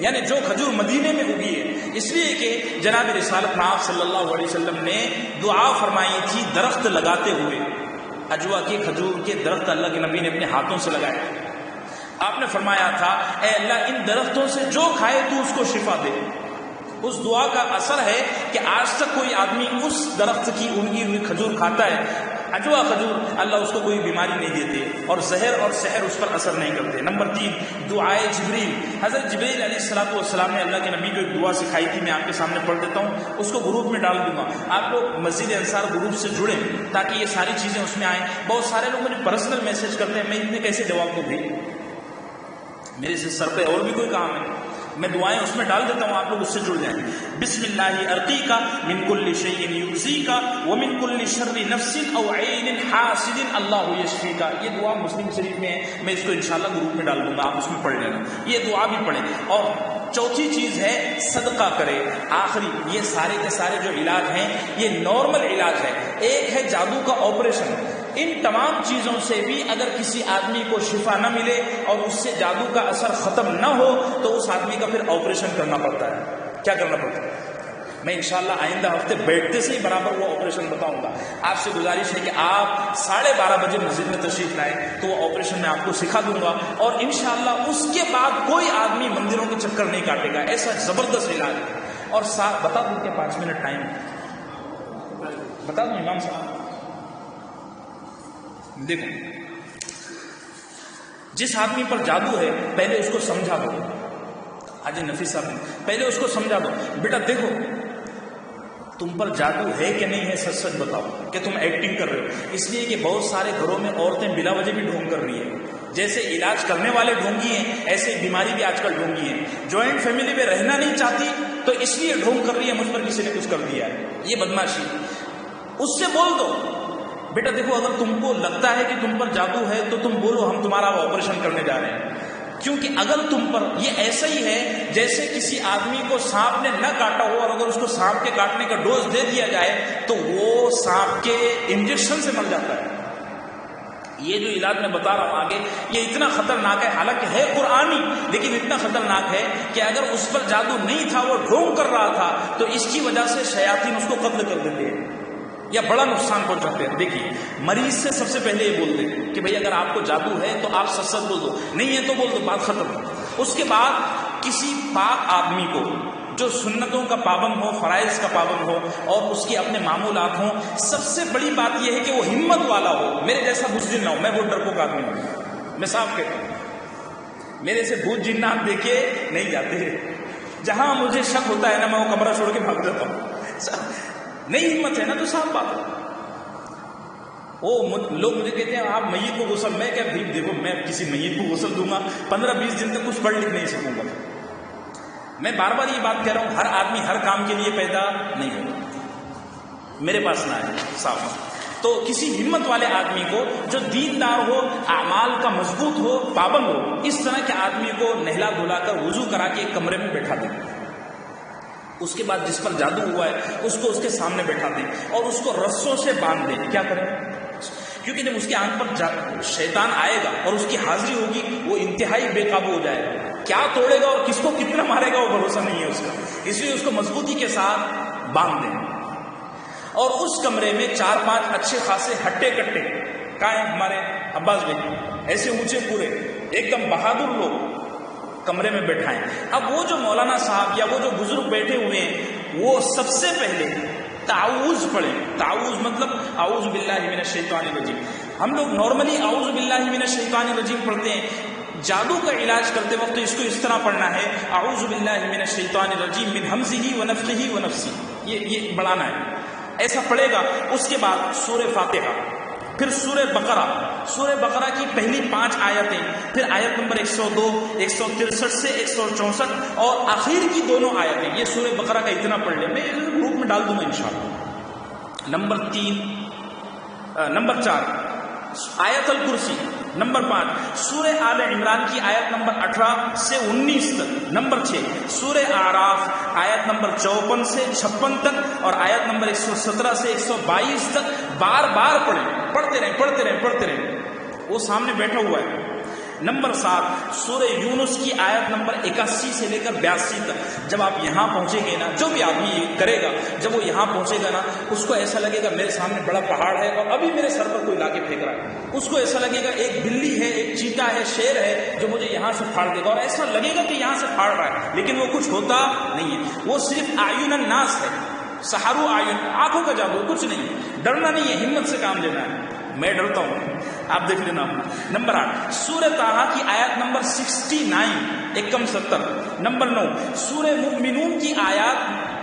یعنی جو کھجور مدینے میں اگی ہے۔ اس لیے کہ جناب رسالت ناب صلی اللہ علیہ وسلم نے دعا فرمائی تھی درخت لگاتے ہوئے، عجوا کے کھجور کے درخت اللہ کے نبی نے اپنے ہاتھوں سے لگائے۔ آپ نے فرمایا تھا اے اللہ ان درختوں سے جو کھائے تو اس کو شفا دے۔ اس دعا کا اثر ہے کہ آج تک کوئی آدمی اس درخت کی اگی ہوئی کھجور کھاتا ہے، عجوا کھجور، اللہ اس کو کوئی بیماری نہیں دیتے اور زہر اور سحر اس پر اثر نہیں کرتے۔ نمبر 3، دعائے جبریل۔ حضرت جبریل علیہ السلام نے اللہ کے نبی کو ایک دعا سکھائی تھی، میں آپ کے سامنے پڑھ دیتا ہوں، اس کو گروپ میں ڈال دوں گا، آپ لوگ مسجد انصار گروپ سے جڑیں تاکہ یہ ساری چیزیں اس میں آئیں۔ بہت سارے لوگ مجھے پرسنل میسج کرتے ہیں، میں اتنے کیسے جواب دوں بھائی، میرے سے سر پہ اور بھی کوئی کام ہے، میں دعائیں اس میں ڈال دیتا ہوں، آپ لوگ اس سے جڑ جائیں۔ بسم اللہ ارقیک من کل شیء یؤذیک ومن کل شر نفس او عین حاسد اللہ یشفیک۔ یہ دعا مسلم شریف میں ہے، میں اس کو انشاءاللہ گروپ میں ڈال دوں گا، آپ اس میں پڑھ لینا، یہ دعا بھی پڑھیں۔ اور چوتھی چیز ہے صدقہ کرے۔ آخری، یہ سارے کے سارے جو علاج ہیں یہ نارمل علاج ہے۔ ایک ہے جادو کا آپریشن، ان تمام چیزوں سے بھی اگر کسی آدمی کو شفا نہ ملے اور اس سے جادو کا اثر ختم نہ ہو تو اس آدمی کا پھر آپریشن کرنا پڑتا ہے۔ کیا کرنا پڑتا ہے؟ میں انشاءاللہ آئندہ ہفتے بیٹھتے سے ہی برابر وہ آپریشن بتاؤں گا۔ آپ سے گزارش ہے کہ آپ 12:30 بجے مسجد میں تشریف لائیں تو وہ آپریشن میں آپ کو سکھا دوں گا، اور انشاءاللہ اس کے بعد کوئی آدمی مندروں کے چکر نہیں کاٹے گا، ایسا زبردست علاج ہے۔ اور بتا دوں کہ 5 منٹ ٹائم بتا دوں امام صاحب، دیکھو جس آدمی پر جادو ہے پہلے اس کو سمجھا دو، حاجی نفیس صاحب پہلے اس کو سمجھا دو، بیٹا دیکھو تم پر جادو ہے کہ نہیں ہے، سچ سچ بتاؤ کہ تم ایکٹنگ کر رہے ہو۔ اس لیے کہ بہت سارے گھروں میں عورتیں بلا وجہ بھی ڈھونگ کر رہی ہیں، جیسے علاج کرنے والے ڈھونگی ہیں ایسے بیماری بھی آج کل ڈھونگی ہیں۔ جوائنٹ فیملی میں رہنا نہیں چاہتی تو اس لیے ڈھونگ کر رہی ہے، مجھ پر کسی نے کچھ کر دیا ہے، یہ بدماشی۔ اس سے بول دو بیٹا دیکھو اگر تم کو لگتا ہے کہ تم پر جادو ہے تو تم بولو ہم تمہارا آپریشن کرنے جا رہے ہیں، کیونکہ اگر تم پر یہ ایسا ہی ہے جیسے کسی آدمی کو سانپ نے نہ کاٹا ہو اور اگر اس کو سانپ کے کاٹنے کا ڈوز دے دیا جائے تو وہ سانپ کے انجیکشن سے مر جاتا ہے۔ یہ جو علاج میں بتا رہا ہوں آگے، یہ اتنا خطرناک ہے، حالانکہ ہے قرآنی، لیکن اتنا خطرناک ہے کہ اگر اس پر جادو نہیں تھا، وہ ڈھونگ کر رہا تھا، تو اس کی وجہ سے شیاطین اس کو قتل کر دیتے ہیں یا بڑا نقصان پہنچاتے ہیں۔ دیکھیے، مریض سے سب سے پہلے یہ بول دیں کہ بھئی اگر آپ کو جادو ہے تو آپ سچ بول دو، نہیں ہے تو بول دو، بات ختم۔ اس کے بعد کسی پاک آدمی کو جو سنتوں کا پابند ہو، فرائض کا پابند ہو، اور اس کے اپنے معمولات ہوں، سب سے بڑی بات یہ ہے کہ وہ ہمت والا ہو، میرے جیسا بزدل نہ ہو۔ میں وہ ڈرپوک آدمی ہوں، میں صاف کہتا ہوں، میرے سے بھوت جنات دیکھے نہیں جاتے، جہاں مجھے شک ہوتا ہے نا میں وہ کمرہ چھوڑ کے بھاگ جاتا ہوں۔ نہیں ہمت ہے نا تو صاف بات ہے۔ وہ لوگ مجھے کہتے ہیں آپ میت کو غسل، میں کیا بھائی دیکھو، میں کسی میت کو غسل دوں گا 15-20 دن تک کچھ پڑھ لکھ نہیں سکوں گا۔ میں بار بار یہ بات کہہ رہا ہوں، ہر آدمی ہر کام کے لیے پیدا نہیں ہوگا، میرے پاس نہ ہے، صاف۔ تو کسی ہمت والے آدمی کو جو دیندار ہو، اعمال کا مضبوط ہو، پابند ہو، اس طرح کے آدمی کو نہلا دھلا کر وضو کرا کے ایک کمرے میں بیٹھا دیں۔ اس کے بعد جس پر جادو ہوا ہے اس کو اس کے سامنے بیٹھا دیں اور اس کو رسوں سے باندھ دیں۔ کیا کریں؟ کیونکہ جب اس کے آنکھ پر شیطان آئے گا اور اس کی حاضری ہوگی، وہ انتہائی بے قابو ہو جائے گا، کیا توڑے گا اور کس کو کتنا مارے گا وہ بھروسہ نہیں ہے اس کا، اس لیے اس کو مضبوطی کے ساتھ باندھ دیں۔ اور اس کمرے میں 4-5 اچھے خاصے ہٹے کٹے کائیں ہمارے عباس بھائی، ایسے اونچے پورے ایک دم بہادر لوگ کمرے میں بیٹھائیں۔ اب وہ جو مولانا صاحب یا وہ جو بزرگ بیٹھے ہوئے ہیں، وہ سب سے پہلے تعوذ پڑھیں۔ تعوذ مطلب اعوذ باللہ من الشیطان الرجیم۔ ہم لوگ نارملی اعوذ باللہ من الشیطان الرجیم پڑھتے ہیں، جادو کا علاج کرتے وقت اس کو اس طرح پڑھنا ہے، اعوذ باللہ من الشیطان الرجیم من ہمزہ ونفخہ ونفثہ، یہ بڑھانا ہے، ایسا پڑھے گا۔ اس کے بعد سورہ فاتحہ، پھر سورہ بقرہ، سورہ بقرہ کی پہلی 5 آیتیں، پھر آیت نمبر 102، 163 سے 164 اور آخر کی دونوں آیتیں، یہ سورہ بقرہ کا اتنا پڑھ لیں، میں گروپ میں ڈال دوں گا انشاءاللہ۔ نمبر 4 آیت الکرسی، نمبر 5 سورہ آل عمران کی آیت نمبر 18 سے 19 تک، نمبر 6 سورہ اعراف آیت نمبر 54 سے 56 تک اور آیت نمبر 117 سے 122 تک بار بار پڑھیں، پڑھتے رہیں، وہ سامنے بیٹھا ہوا ہے۔ نمبر 7 سورہ یونس کی آیت نمبر 81 سے لے کر 82 تک۔ جب آپ یہاں پہنچیں گے نا، جو بھی آدمی یہ کرے گا، جب وہ یہاں پہنچے گا نا، اس کو ایسا لگے گا میرے سامنے بڑا پہاڑ ہے اور ابھی میرے سر پر کوئی لا کے پھینک رہا ہے، اس کو ایسا لگے گا ایک بلی ہے، ایک چیتا ہے، شیر ہے جو مجھے یہاں سے پھاڑ دے گا، اور ایسا لگے گا کہ یہاں سے پھاڑ رہا ہے، لیکن وہ کچھ ہوتا نہیں ہے، وہ صرف اعین الناس ہے، سحروا اعین، آنکھوں کا جادو، کچھ نہیں۔ ڈرنا نہیں ہے، ہمت سے کام لینا ہے۔ میں ڈرتا ہوں، آپ دیکھ لینا۔ نمبر 8 سورہ طٰہٰ کی آیت نمبر 69 نمبر 9 سورہ مومنون کی آیات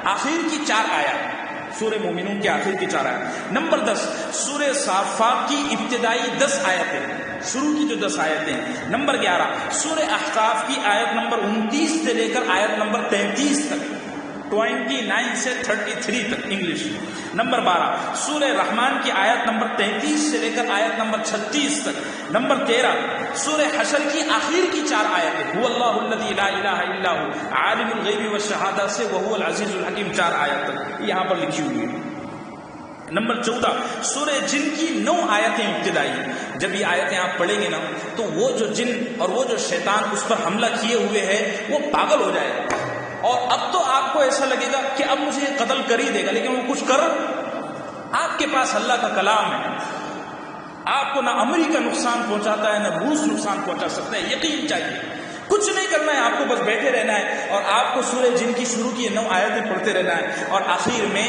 آخر کی 4 آیات، سورہ مومنون کی آخر کی 4 آیات۔ نمبر 10 سورہ صافات کی ابتدائی 10 آیتیں، شروع کی جو 10 آیتیں۔ نمبر 11 سورہ احقاف کی آیت نمبر 29 سے لے کر آیت نمبر 33 تک، 29 سے 33 تک انگلش۔ نمبر 12 سورہ رحمان کی آیت نمبر 33 سے لے کر آیت نمبر 36 تک۔ نمبر 13 سورہ حشر کی آخر کی 4 آیتیں، هو اللہ الذی لا الہ الا هو عالم الغیب والشہادہ سے وهو العزیز الحکیم، 4 آیت تک یہاں پر لکھی ہوئی ہے۔ نمبر 14 سورہ جن کی 9 آیتیں ابتدائی۔ جب یہ آیتیں آپ پڑھیں گے نا تو وہ جو جن اور وہ جو شیطان اس پر حملہ کیے ہوئے ہے وہ پاگل ہو جائے گا، اور اب تو آپ کو ایسا لگے گا کہ اب مجھے قتل کر ہی دے گا، لیکن وہ کچھ کر، آپ کے پاس اللہ کا کلام ہے، آپ کو نہ امریکہ نقصان پہنچاتا ہے نہ روس نقصان پہنچا سکتا ہے، یقین چاہیے، کچھ نہیں کرنا ہے، آپ کو بس بیٹھے رہنا ہے اور آپ کو سورہ جن کی شروع کی 9 آیتیں پڑھتے رہنا ہے، اور آخر میں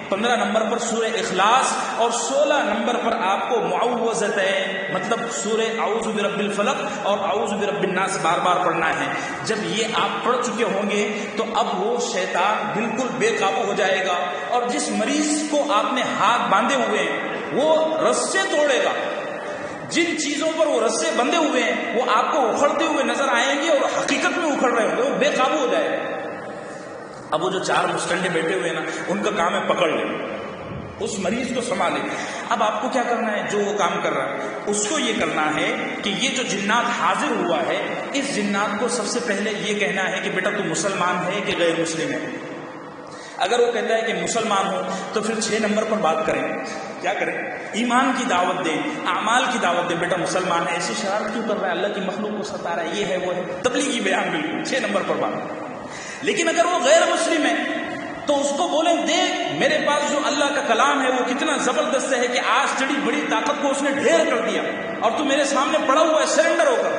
15 نمبر پر سورہ اخلاص اور 16 نمبر پر آپ کو معوذتین مطلب سورہ اعوذ برب الفلق اور اعوذ برب الناس بار بار پڑھنا ہے۔ جب یہ آپ پڑھ چکے ہوں گے تو اب وہ شیطان بالکل بے قابو ہو جائے گا، اور جس مریض کو آپ نے ہاتھ باندھے ہوئے ہیں وہ رسے توڑے گا، جن چیزوں پر وہ رسے بندھے ہوئے ہیں وہ آپ کو اکھڑتے ہوئے نظر آئیں گے اور حقیقت میں اکھڑ رہے ہوں گے، وہ بے قابو ہو جائے گا۔ اب وہ جو 4 مستنڈے بیٹھے ہوئے ہیں نا، ان کا کام ہے پکڑ لیں، اس مریض کو سنبھالے۔ اب آپ کو کیا کرنا ہے؟ جو وہ کام کر رہا ہے اس کو یہ کرنا ہے کہ یہ جو جنات حاضر ہوا ہے، اس جنات کو سب سے پہلے یہ کہنا ہے کہ بیٹا تو مسلمان ہے کہ غیر مسلم ہے، اگر وہ کہتا ہے کہ مسلمان ہوں تو پھر 6 نمبر پر بات کریں. کیا کریں؟ ایمان کی دعوت دیں، اعمال کی دعوت دیں. بیٹا مسلمان ہے، ایسی شرارت کیوں کر رہا ہے، اللہ کی مخلوق کو ستا رہا ہے، یہ ہے وہ ہے، تبلیغی بیان بالکل 6 نمبر پر بات. لیکن اگر وہ غیر مسلم ہے تو اس کو بولیں دیکھ میرے پاس جو اللہ کا کلام ہے وہ کتنا زبردست ہے کہ آج تیری بڑی طاقت کو اس نے ڈھیر کر دیا اور تو میرے سامنے پڑا ہوا ہے، سرنڈر ہو کر.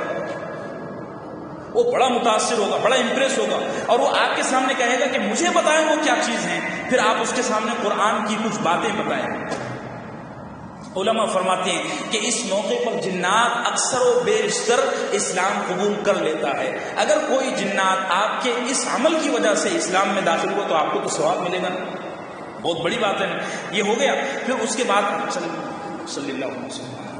وہ بڑا متاثر ہوگا، بڑا امپریس ہوگا، اور وہ آپ کے سامنے کہے گا کہ مجھے بتائیں وہ کیا چیز ہیں. پھر آپ اس کے سامنے قرآن کی کچھ باتیں بتائیں. علماء فرماتے ہیں کہ اس موقع پر جنات اکثر و بیشتر اسلام قبول کر لیتا ہے. اگر کوئی جنات آپ کے اس عمل کی وجہ سے اسلام میں داخل ہوا تو آپ کو تو ثواب ملے گا. بہت بڑی بات ہے. یہ ہو گیا. پھر اس کے بعد صلی اللہ علیہ وسلم